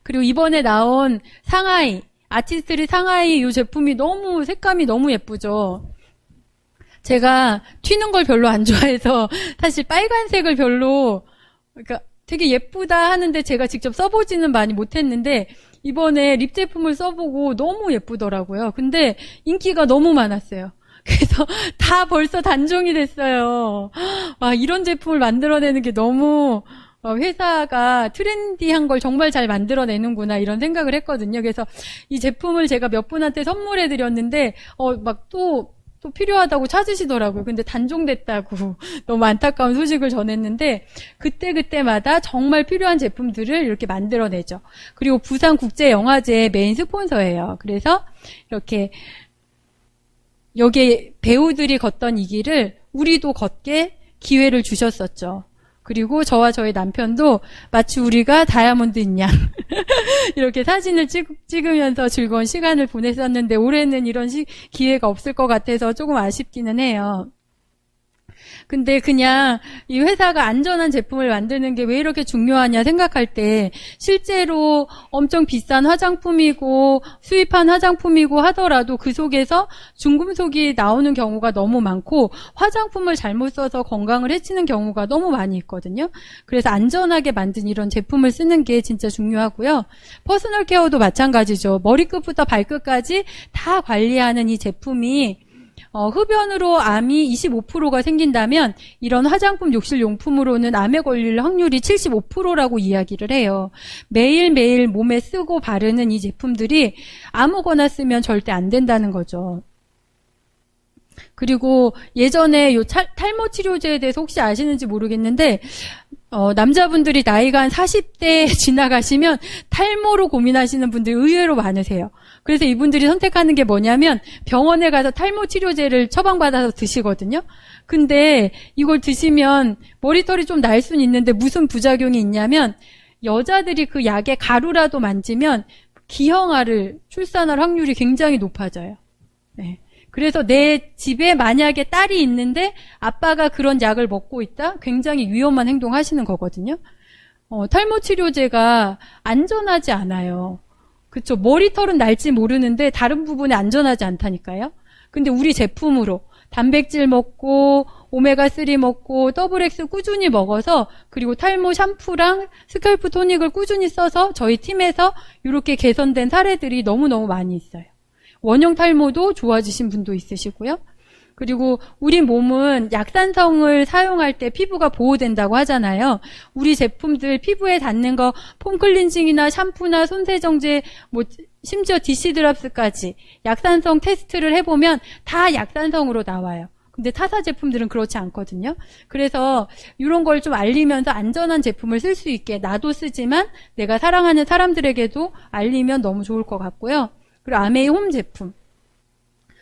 Speaker 1: 그리고 이번에 나온 상하이, 아티스트리 상하이 이 제품이 너무 색감이 너무 예쁘죠. 제가 튀는 걸 별로 안 좋아해서 사실 빨간색을 별로 그러니까 되게 예쁘다 하는데 제가 직접 써보지는 많이 못했는데 이번에 립 제품을 써보고 너무 예쁘더라고요. 근데 인기가 너무 많았어요. 그래서 다 벌써 단종이 됐어요. 와, 이런 제품을 만들어내는 게 너무 회사가 트렌디한 걸 정말 잘 만들어내는구나 이런 생각을 했거든요. 그래서 이 제품을 제가 몇 분한테 선물해 드렸는데 막 또 필요하다고 찾으시더라고요. 근데 단종됐다고 너무 안타까운 소식을 전했는데 그때마다 정말 필요한 제품들을 이렇게 만들어내죠. 그리고 부산국제영화제 메인 스폰서예요. 그래서 이렇게 여기에 배우들이 걷던 이 길을 우리도 걷게 기회를 주셨었죠. 그리고 저와 저희 남편도 마치 우리가 다이아몬드인 양 이렇게 사진을 찍으면서 즐거운 시간을 보냈었는데 올해는 이런 기회가 없을 것 같아서 조금 아쉽기는 해요. 근데 그냥 이 회사가 안전한 제품을 만드는 게 왜 이렇게 중요하냐 생각할 때 실제로 엄청 비싼 화장품이고 수입한 화장품이고 하더라도 그 속에서 중금속이 나오는 경우가 너무 많고 화장품을 잘못 써서 건강을 해치는 경우가 너무 많이 있거든요. 그래서 안전하게 만든 이런 제품을 쓰는 게 진짜 중요하고요. 퍼스널 케어도 마찬가지죠. 머리끝부터 발끝까지 다 관리하는 이 제품이 흡연으로 암이 25%가 생긴다면 이런 화장품 욕실용품으로는 암에 걸릴 확률이 75%라고 이야기를 해요. 매일매일 몸에 쓰고 바르는 이 제품들이 아무거나 쓰면 절대 안 된다는 거죠. 그리고 예전에 요 탈모 치료제에 대해서 혹시 아시는지 모르겠는데 남자분들이 나이가 한 40대 지나가시면 탈모로 고민하시는 분들이 의외로 많으세요. 그래서 이분들이 선택하는 게 뭐냐면 병원에 가서 탈모 치료제를 처방받아서 드시거든요. 근데 이걸 드시면 머리털이 좀 날 수는 있는데 무슨 부작용이 있냐면 여자들이 그 약의 가루라도 만지면 기형아를 출산할 확률이 굉장히 높아져요. 네. 그래서 내 집에 만약에 딸이 있는데 아빠가 그런 약을 먹고 있다? 굉장히 위험한 행동 하시는 거거든요. 탈모 치료제가 안전하지 않아요. 그쵸. 머리털은 날지 모르는데 다른 부분에 안전하지 않다니까요. 근데 우리 제품으로 단백질 먹고 오메가3 먹고 더블엑스 꾸준히 먹어서 그리고 탈모 샴푸랑 스칼프 토닉을 꾸준히 써서 저희 팀에서 이렇게 개선된 사례들이 너무너무 많이 있어요. 원형 탈모도 좋아지신 분도 있으시고요. 그리고 우리 몸은 약산성을 사용할 때 피부가 보호된다고 하잖아요. 우리 제품들 피부에 닿는 거 폼클렌징이나 샴푸나 손세정제 뭐 심지어 디시드랍스까지 약산성 테스트를 해보면 다 약산성으로 나와요. 근데 타사 제품들은 그렇지 않거든요. 그래서 이런 걸 좀 알리면서 안전한 제품을 쓸 수 있게 나도 쓰지만 내가 사랑하는 사람들에게도 알리면 너무 좋을 것 같고요. 그리고 아메이 홈 제품.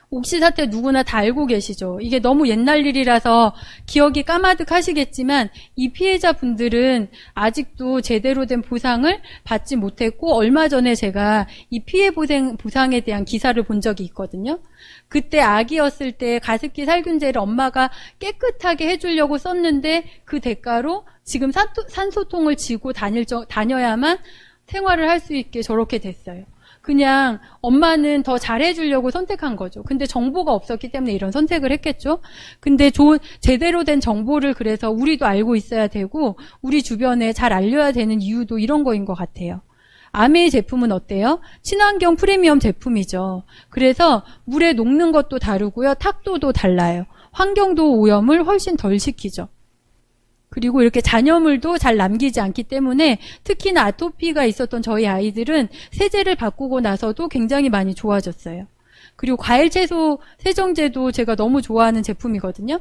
Speaker 1: 옥시사태 누구나 다 알고 계시죠. 이게 너무 옛날 일이라서 기억이 까마득하시겠지만 이 피해자분들은 아직도 제대로 된 보상을 받지 못했고 얼마 전에 제가 이 피해 보상에 대한 기사를 본 적이 있거든요. 그때 아기였을 때 가습기 살균제를 엄마가 깨끗하게 해주려고 썼는데 그 대가로 지금 산소통을 쥐고 다녀야만 생활을 할 수 있게 저렇게 됐어요. 그냥 엄마는 더 잘해주려고 선택한 거죠. 근데 정보가 없었기 때문에 이런 선택을 했겠죠. 근데 제대로 된 정보를 그래서 우리도 알고 있어야 되고 우리 주변에 잘 알려야 되는 이유도 이런 거인 것 같아요. 아메이 제품은 어때요? 친환경 프리미엄 제품이죠. 그래서 물에 녹는 것도 다르고요. 탁도도 달라요. 환경도 오염을 훨씬 덜 시키죠. 그리고 이렇게 잔여물도 잘 남기지 않기 때문에 특히나 아토피가 있었던 저희 아이들은 세제를 바꾸고 나서도 굉장히 많이 좋아졌어요. 그리고 과일 채소 세정제도 제가 너무 좋아하는 제품이거든요.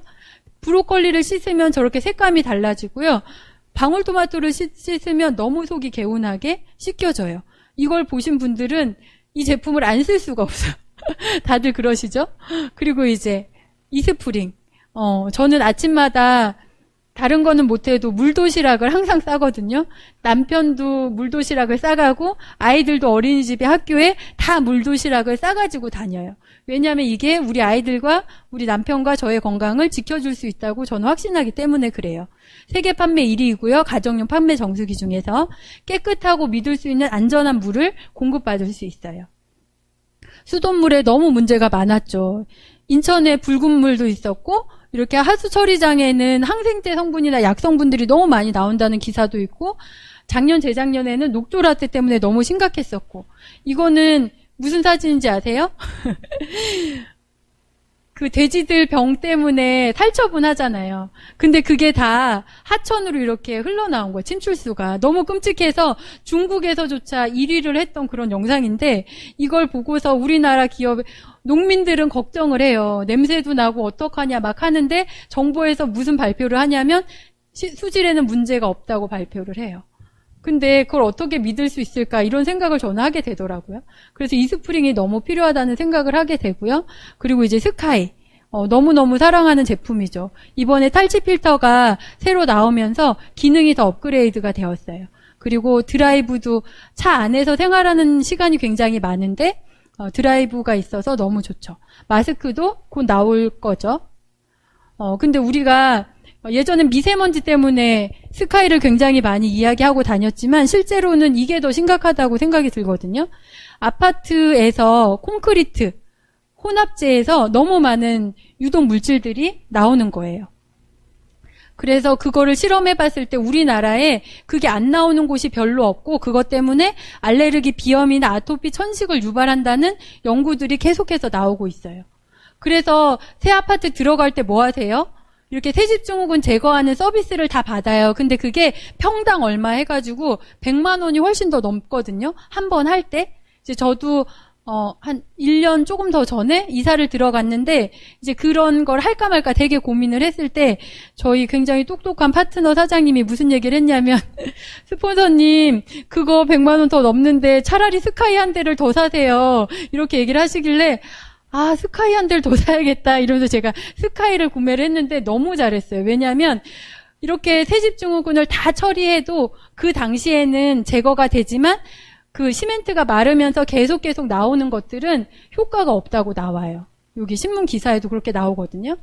Speaker 1: 브로콜리를 씻으면 저렇게 색감이 달라지고요. 방울토마토를 씻으면 너무 속이 개운하게 씻겨져요. 이걸 보신 분들은 이 제품을 안 쓸 수가 없어요. 다들 그러시죠? 그리고 이제 이스프링. 저는 아침마다 다른 거는 못해도 물도시락을 항상 싸거든요. 남편도 물도시락을 싸가고 아이들도 어린이집에 학교에 다 물도시락을 싸가지고 다녀요. 왜냐하면 이게 우리 아이들과 우리 남편과 저의 건강을 지켜줄 수 있다고 저는 확신하기 때문에 그래요. 세계 판매 1위이고요. 가정용 판매 정수기 중에서 깨끗하고 믿을 수 있는 안전한 물을 공급받을 수 있어요. 수돗물에 너무 문제가 많았죠. 인천에 붉은 물도 있었고 이렇게 하수 처리장에는 항생제 성분이나 약 성분들이 너무 많이 나온다는 기사도 있고 작년 재작년에는 녹조라떼 때문에 너무 심각했었고 이거는 무슨 사진인지 아세요? 그 돼지들 병 때문에 살처분 하잖아요. 근데 그게 다 하천으로 이렇게 흘러나온 거예요. 침출수가. 너무 끔찍해서 중국에서조차 1위를 했던 그런 영상인데 이걸 보고서 우리나라 기업 농민들은 걱정을 해요. 냄새도 나고 어떡하냐 막 하는데 정부에서 무슨 발표를 하냐면 수질에는 문제가 없다고 발표를 해요. 근데 그걸 어떻게 믿을 수 있을까 이런 생각을 저는 하게 되더라고요. 그래서 이스프링이 너무 필요하다는 생각을 하게 되고요. 그리고 이제 스카이. 너무너무 사랑하는 제품이죠. 이번에 탈취 필터가 새로 나오면서 기능이 더 업그레이드가 되었어요. 그리고 드라이브도 차 안에서 생활하는 시간이 굉장히 많은데 드라이브가 있어서 너무 좋죠. 마스크도 곧 나올 거죠. 근데 우리가 예전엔 미세먼지 때문에 스카이를 굉장히 많이 이야기하고 다녔지만 실제로는 이게 더 심각하다고 생각이 들거든요. 아파트에서 콘크리트, 혼합재에서 너무 많은 유독 물질들이 나오는 거예요. 그래서 그거를 실험해 봤을 때 우리나라에 그게 안 나오는 곳이 별로 없고 그것 때문에 알레르기, 비염이나 아토피, 천식을 유발한다는 연구들이 계속해서 나오고 있어요. 그래서 새 아파트 들어갈 때 뭐 하세요? 이렇게 새집증후군 제거하는 서비스를 다 받아요. 근데 그게 평당 얼마 해가지고 100만 원이 훨씬 더 넘거든요. 한 번 할 때. 이제 저도 한 1년 조금 더 전에 이사를 들어갔는데 이제 그런 걸 할까 말까 되게 고민을 했을 때 저희 굉장히 똑똑한 파트너 사장님이 무슨 얘기를 했냐면 스폰서님 그거 100만 원 더 넘는데 차라리 스카이 한 대를 더 사세요. 이렇게 얘기를 하시길래 스카이 한 대를 더 사야겠다 이러면서 제가 스카이를 구매를 했는데 너무 잘했어요. 왜냐하면 이렇게 세집증후군을 다 처리해도 그 당시에는 제거가 되지만 그 시멘트가 마르면서 계속 나오는 것들은 효과가 없다고 나와요. 여기 신문 기사에도 그렇게 나오거든요.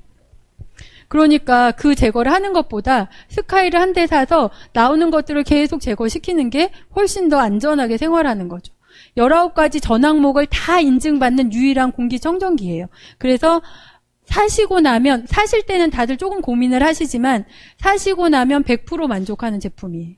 Speaker 1: 그러니까 그 제거를 하는 것보다 스카이를 한 대 사서 나오는 것들을 계속 제거시키는 게 훨씬 더 안전하게 생활하는 거죠. 19가지 전 항목을 다 인증받는 유일한 공기청정기예요. 그래서 사시고 나면, 사실 때는 다들 조금 고민을 하시지만 사시고 나면 100% 만족하는 제품이에요.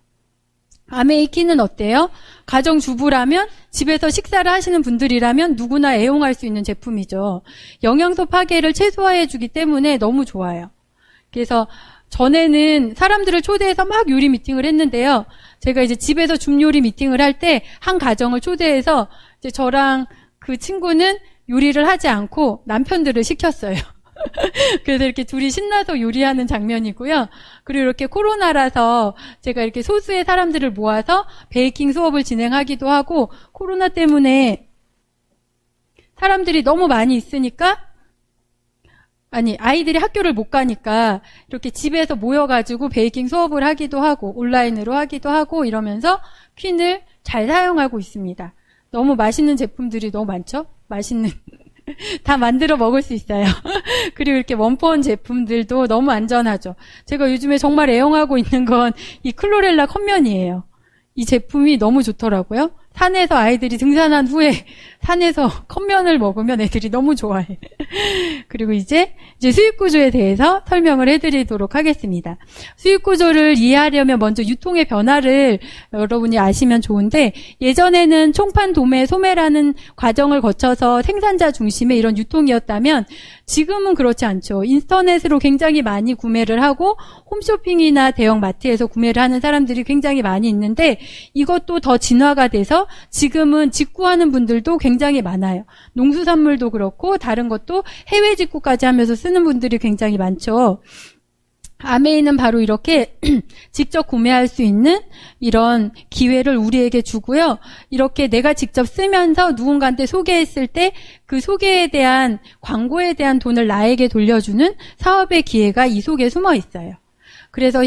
Speaker 1: 아메이 키는 어때요? 가정주부라면, 집에서 식사를 하시는 분들이라면 누구나 애용할 수 있는 제품이죠. 영양소 파괴를 최소화해주기 때문에 너무 좋아요. 그래서 전에는 사람들을 초대해서 막 요리 미팅을 했는데요. 제가 이제 집에서 줌요리 미팅을 할 때 한 가정을 초대해서 이제 저랑 그 친구는 요리를 하지 않고 남편들을 시켰어요. 그래서 이렇게 둘이 신나서 요리하는 장면이고요. 그리고 이렇게 코로나라서 제가 이렇게 소수의 사람들을 모아서 베이킹 수업을 진행하기도 하고, 코로나 때문에 사람들이 너무 많이 있으니까, 아이들이 학교를 못 가니까 이렇게 집에서 모여가지고 베이킹 수업을 하기도 하고 온라인으로 하기도 하고 이러면서 퀸을 잘 사용하고 있습니다. 너무 맛있는 제품들이 너무 많죠? 맛있는 다 만들어 먹을 수 있어요. 그리고 이렇게 원포원 제품들도 너무 안전하죠. 제가 요즘에 정말 애용하고 있는 건 이 클로렐라 컵면이에요. 이 제품이 너무 좋더라고요. 산에서 아이들이 등산한 후에 산에서 컵면을 먹으면 애들이 너무 좋아해. 그리고 이제 수익 구조에 대해서 설명을 해드리도록 하겠습니다. 수익 구조를 이해하려면 먼저 유통의 변화를 여러분이 아시면 좋은데, 예전에는 총판, 도매, 소매라는 과정을 거쳐서 생산자 중심의 이런 유통이었다면 지금은 그렇지 않죠. 인터넷으로 굉장히 많이 구매를 하고 홈쇼핑이나 대형 마트에서 구매를 하는 사람들이 굉장히 많이 있는데, 이것도 더 진화가 돼서 지금은 직구하는 분들도 굉장히 많아요. 농수산물도 그렇고 다른 것도 해외 직구까지 하면서 쓰는 분들이 굉장히 많죠. 아메이는 바로 이렇게 직접 구매할 수 있는 이런 기회를 우리에게 주고요. 이렇게 내가 직접 쓰면서 누군가한테 소개했을 때 그 소개에 대한, 광고에 대한 돈을 나에게 돌려주는 사업의 기회가 이 속에 숨어 있어요. 그래서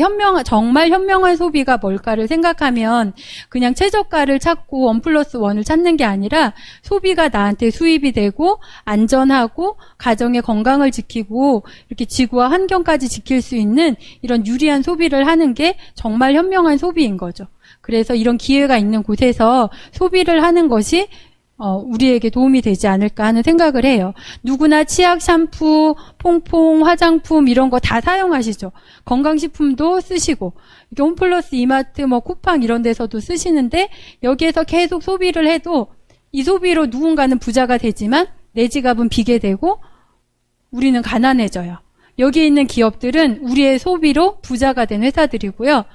Speaker 1: 정말 현명한 소비가 뭘까를 생각하면 그냥 최저가를 찾고 1+1을 찾는 게 아니라, 소비가 나한테 수입이 되고 안전하고 가정의 건강을 지키고 이렇게 지구와 환경까지 지킬 수 있는 이런 유리한 소비를 하는 게 정말 현명한 소비인 거죠. 그래서 이런 기회가 있는 곳에서 소비를 하는 것이 우리에게 도움이 되지 않을까 하는 생각을 해요. 누구나 치약, 샴푸, 퐁퐁, 화장품 이런 거 다 사용하시죠. 건강식품도 쓰시고, 이게 홈플러스, 이마트, 쿠팡 이런 데서도 쓰시는데, 여기에서 계속 소비를 해도 이 소비로 누군가는 부자가 되지만 내 지갑은 비게 되고 우리는 가난해져요. 여기에 있는 기업들은 우리의 소비로 부자가 된 회사들이고요.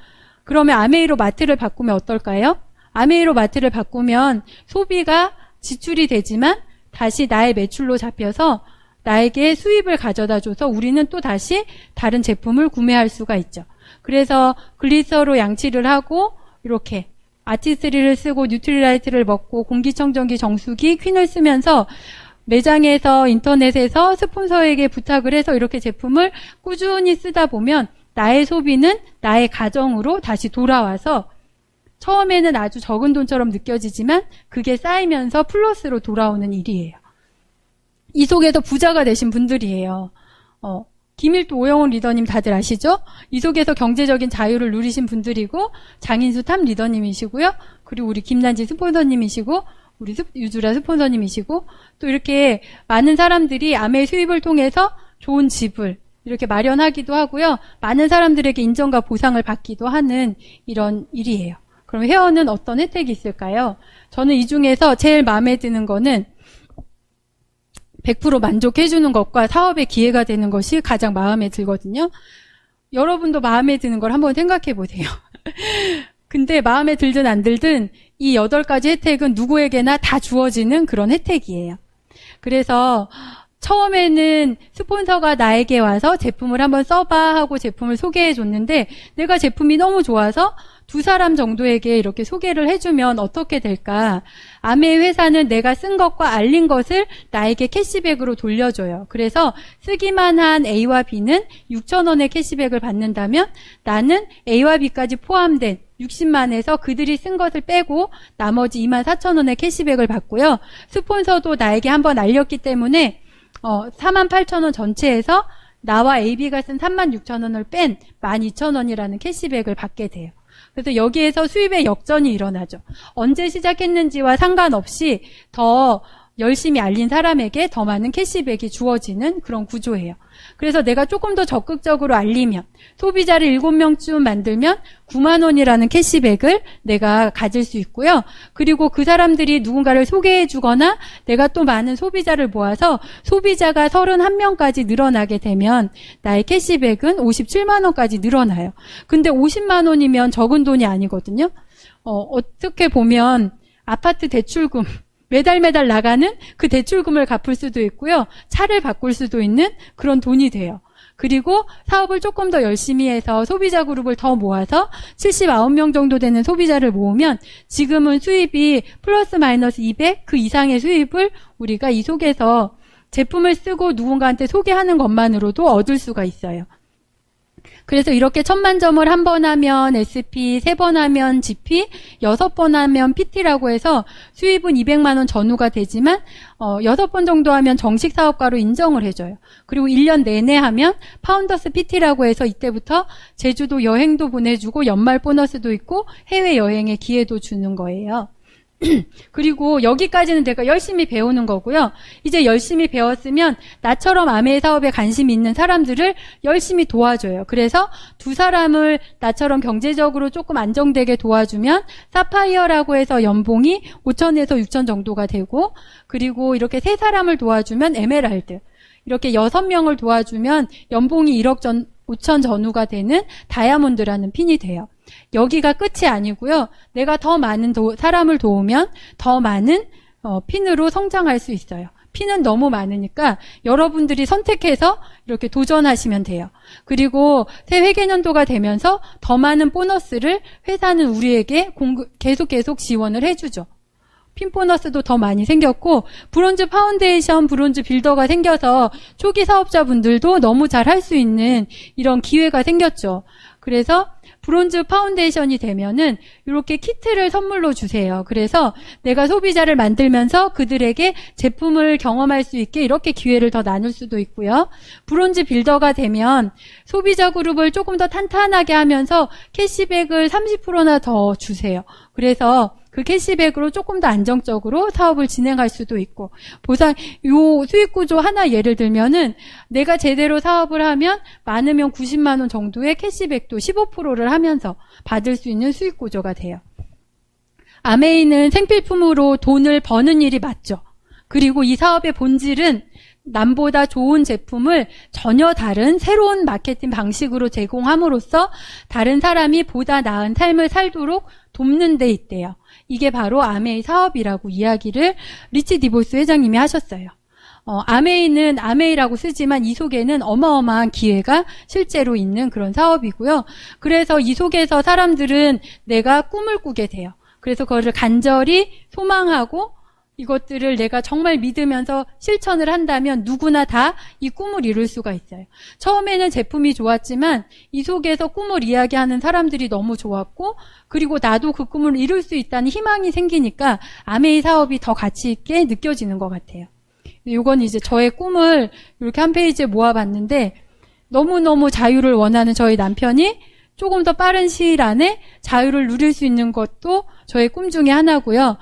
Speaker 1: 그러면 아메이로 마트를 바꾸면 어떨까요? 아메이로 마트를 바꾸면 소비가 지출이 되지만 다시 나의 매출로 잡혀서 나에게 수입을 가져다 줘서 우리는 또 다시 다른 제품을 구매할 수가 있죠. 그래서 글리서로 양치를 하고 이렇게 아티스리를 쓰고 뉴트리라이트를 먹고 공기청정기, 정수기, 퀸을 쓰면서 매장에서, 인터넷에서 스폰서에게 부탁을 해서 이렇게 제품을 꾸준히 쓰다 보면 나의 소비는 나의 가정으로 다시 돌아와서 처음에는 아주 적은 돈처럼 느껴지지만 그게 쌓이면서 플러스로 돌아오는 일이에요. 이 속에서 부자가 되신 분들이에요. 김일도, 오영훈 리더님 다들 아시죠? 이 속에서 경제적인 자유를 누리신 분들이고, 장인수 탑 리더님이시고요. 그리고 우리 김난지 스폰서님이시고, 우리 유주라 스폰서님이시고, 또 이렇게 많은 사람들이 아메이 수입을 통해서 좋은 집을 이렇게 마련하기도 하고요. 많은 사람들에게 인정과 보상을 받기도 하는 이런 일이에요. 그럼 회원은 어떤 혜택이 있을까요? 저는 이 중에서 제일 마음에 드는 거는 100% 만족해주는 것과 사업의 기회가 되는 것이 가장 마음에 들거든요. 여러분도 마음에 드는 걸 한번 생각해 보세요. 근데 마음에 들든 안 들든 이 8가지 혜택은 누구에게나 다 주어지는 그런 혜택이에요. 그래서 처음에는 스폰서가 나에게 와서 제품을 한번 써봐 하고 제품을 소개해 줬는데 내가 제품이 너무 좋아서 2사람 정도에게 이렇게 소개를 해주면 어떻게 될까? 아메이 회사는 내가 쓴 것과 알린 것을 나에게 캐시백으로 돌려줘요. 그래서 쓰기만 한 A와 B는 6,000원의 캐시백을 받는다면 나는 A와 B까지 포함된 60만에서 그들이 쓴 것을 빼고 나머지 24,000원의 캐시백을 받고요. 스폰서도 나에게 한번 알렸기 때문에 48,000원 전체에서 나와 AB가 쓴 36,000원을 뺀 12,000원이라는 캐시백을 받게 돼요. 그래서 여기에서 수입의 역전이 일어나죠. 언제 시작했는지와 상관없이 더 열심히 알린 사람에게 더 많은 캐시백이 주어지는 그런 구조예요. 그래서 내가 조금 더 적극적으로 알리면 소비자를 7명쯤 만들면 9만 원이라는 캐시백을 내가 가질 수 있고요. 그리고 그 사람들이 누군가를 소개해 주거나 내가 또 많은 소비자를 모아서 소비자가 31명까지 늘어나게 되면 나의 캐시백은 57만 원까지 늘어나요. 근데 50만 원이면 적은 돈이 아니거든요. 어떻게 보면 아파트 대출금 매달 나가는 그 대출금을 갚을 수도 있고요. 차를 바꿀 수도 있는 그런 돈이 돼요. 그리고 사업을 조금 더 열심히 해서 소비자 그룹을 더 모아서 79명 정도 되는 소비자를 모으면 지금은 수입이 플러스 마이너스 200 그 이상의 수입을 우리가 이 속에서 제품을 쓰고 누군가한테 소개하는 것만으로도 얻을 수가 있어요. 그래서 이렇게 1000만 점을 한 번 하면 SP, 3번 하면 GP, 6번 하면 PT라고 해서 수입은 200만 원 전후가 되지만 6번 정도 하면 정식 사업가로 인정을 해줘요. 그리고 1년 내내 하면 파운더스 PT라고 해서 이때부터 제주도 여행도 보내주고 연말 보너스도 있고 해외여행의 기회도 주는 거예요. 그리고 여기까지는 내가 열심히 배우는 거고요. 이제 열심히 배웠으면 나처럼 아메이 사업에 관심이 있는 사람들을 열심히 도와줘요. 그래서 2사람을 나처럼 경제적으로 조금 안정되게 도와주면 사파이어라고 해서 연봉이 5천에서 6천 정도가 되고, 그리고 이렇게 3사람을 도와주면 에메랄드, 이렇게 6명을 도와주면 연봉이 1억 5천 전후가 되는 다이아몬드라는 핀이 돼요. 여기가 끝이 아니고요. 내가 더 많은 사람을 도우면 더 많은 핀으로 성장할 수 있어요. 핀은 너무 많으니까 여러분들이 선택해서 이렇게 도전하시면 돼요. 그리고 새 회계년도가 되면서 더 많은 보너스를 회사는 우리에게 계속 지원을 해주죠. 핀 보너스도 더 많이 생겼고, 브론즈 파운데이션, 브론즈 빌더가 생겨서 초기 사업자분들도 너무 잘 할 수 있는 이런 기회가 생겼죠. 그래서 브론즈 파운데이션이 되면은 이렇게 키트를 선물로 주세요. 그래서 내가 소비자를 만들면서 그들에게 제품을 경험할 수 있게 이렇게 기회를 더 나눌 수도 있고요. 브론즈 빌더가 되면 소비자 그룹을 조금 더 탄탄하게 하면서 캐시백을 30%나 더 주세요. 그래서 그 캐시백으로 조금 더 안정적으로 사업을 진행할 수도 있고, 요 수익 구조 하나 예를 들면은 내가 제대로 사업을 하면 많으면 90만 원 정도의 캐시백도 15%를 하면서 받을 수 있는 수익 구조가 돼요. 아메이는 생필품으로 돈을 버는 일이 맞죠. 그리고 이 사업의 본질은 남보다 좋은 제품을 전혀 다른 새로운 마케팅 방식으로 제공함으로써 다른 사람이 보다 나은 삶을 살도록 돕는 데 있대요. 이게 바로 아메이 사업이라고 이야기를 리치 디보스 회장님이 하셨어요. 아메이는 아메이라고 쓰지만 이 속에는 어마어마한 기회가 실제로 있는 그런 사업이고요. 그래서 이 속에서 사람들은 내가 꿈을 꾸게 돼요. 그래서 그거를 간절히 소망하고 이것들을 내가 정말 믿으면서 실천을 한다면 누구나 다 이 꿈을 이룰 수가 있어요. 처음에는 제품이 좋았지만 이 속에서 꿈을 이야기하는 사람들이 너무 좋았고, 그리고 나도 그 꿈을 이룰 수 있다는 희망이 생기니까 아메이 사업이 더 가치 있게 느껴지는 것 같아요. 이건 이제 저의 꿈을 이렇게 한 페이지에 모아봤는데, 너무너무 자유를 원하는 저희 남편이 조금 더 빠른 시일 안에 자유를 누릴 수 있는 것도 저의 꿈 중에 하나고요.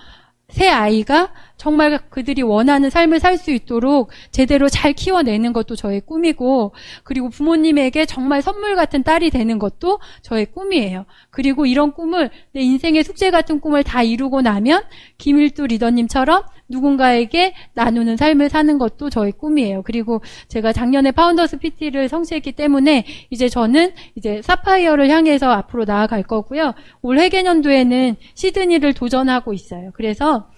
Speaker 1: 새 아이가 정말 그들이 원하는 삶을 살 수 있도록 제대로 잘 키워내는 것도 저의 꿈이고, 그리고 부모님에게 정말 선물 같은 딸이 되는 것도 저의 꿈이에요. 그리고 이런 꿈을, 내 인생의 숙제 같은 꿈을 다 이루고 나면 김일두 리더님처럼 누군가에게 나누는 삶을 사는 것도 저의 꿈이에요. 그리고 제가 작년에 파운더스 PT를 성취했기 때문에 이제 저는 이제 사파이어를 향해서 앞으로 나아갈 거고요. 올 회계년도에는 시드니를 도전하고 있어요. 그래서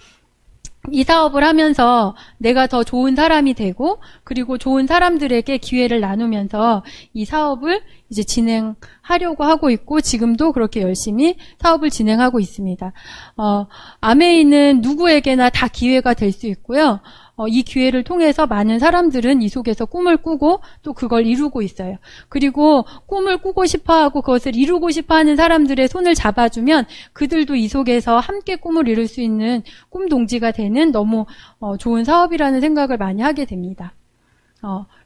Speaker 1: 이 사업을 하면서 내가 더 좋은 사람이 되고 그리고 좋은 사람들에게 기회를 나누면서 이 사업을 이제 진행하려고 하고 있고 지금도 그렇게 열심히 사업을 진행하고 있습니다. 아메이는 누구에게나 다 기회가 될 수 있고요. 이 기회를 통해서 많은 사람들은 이 속에서 꿈을 꾸고 또 그걸 이루고 있어요. 그리고 꿈을 꾸고 싶어하고 그것을 이루고 싶어하는 사람들의 손을 잡아주면 그들도 이 속에서 함께 꿈을 이룰 수 있는 꿈동지가 되는 너무 좋은 사업이라는 생각을 많이 하게 됩니다.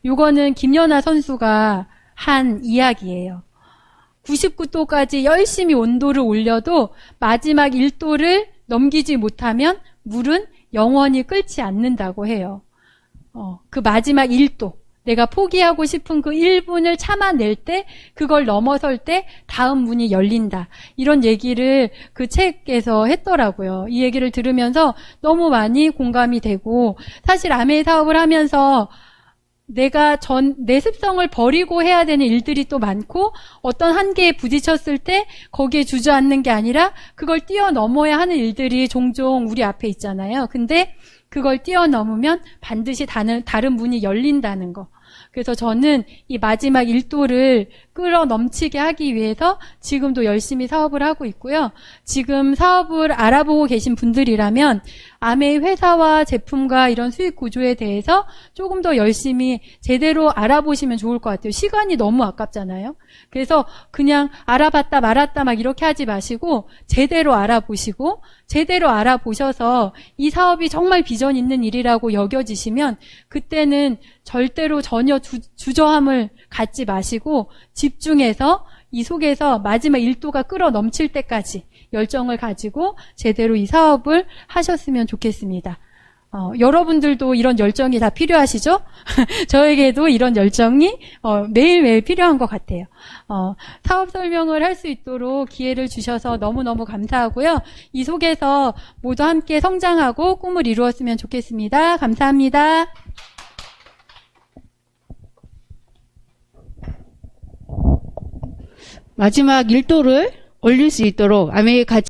Speaker 1: 요거는 김연아 선수가 한 이야기예요. 99도까지 열심히 온도를 올려도 마지막 1도를 넘기지 못하면 물은 영원히 끓지 않는다고 해요. 그 마지막 1도, 내가 포기하고 싶은 그 1분을 참아낼 때, 그걸 넘어설 때 다음 문이 열린다. 이런 얘기를 그 책에서 했더라고요. 이 얘기를 들으면서 너무 많이 공감이 되고, 사실 아메이 사업을 하면서 내가 내 습성을 버리고 해야 되는 일들이 또 많고 어떤 한계에 부딪혔을 때 거기에 주저앉는 게 아니라 그걸 뛰어넘어야 하는 일들이 종종 우리 앞에 있잖아요. 근데 그걸 뛰어넘으면 반드시 다른 문이 열린다는 거. 그래서 저는 이 마지막 1도를 끌어 넘치게 하기 위해서 지금도 열심히 사업을 하고 있고요. 지금 사업을 알아보고 계신 분들이라면 아메이 회사와 제품과 이런 수익 구조에 대해서 조금 더 열심히 제대로 알아보시면 좋을 것 같아요. 시간이 너무 아깝잖아요. 그래서 그냥 알아봤다 말았다 막 이렇게 하지 마시고 제대로 알아보시고 제대로 알아보셔서 이 사업이 정말 비전 있는 일이라고 여겨지시면 그때는 절대로 전혀 주저함을 갖지 마시고 집중해서 이 속에서 마지막 1도가 끌어 넘칠 때까지 열정을 가지고 제대로 이 사업을 하셨으면 좋겠습니다. 여러분들도 이런 열정이 다 필요하시죠? 저에게도 이런 열정이 매일매일 필요한 것 같아요. 사업 설명을 할 수 있도록 기회를 주셔서 너무너무 감사하고요. 이 속에서 모두 함께 성장하고 꿈을 이루었으면 좋겠습니다. 감사합니다.
Speaker 2: 마지막 1도를 올릴 수 있도록 아메이 같이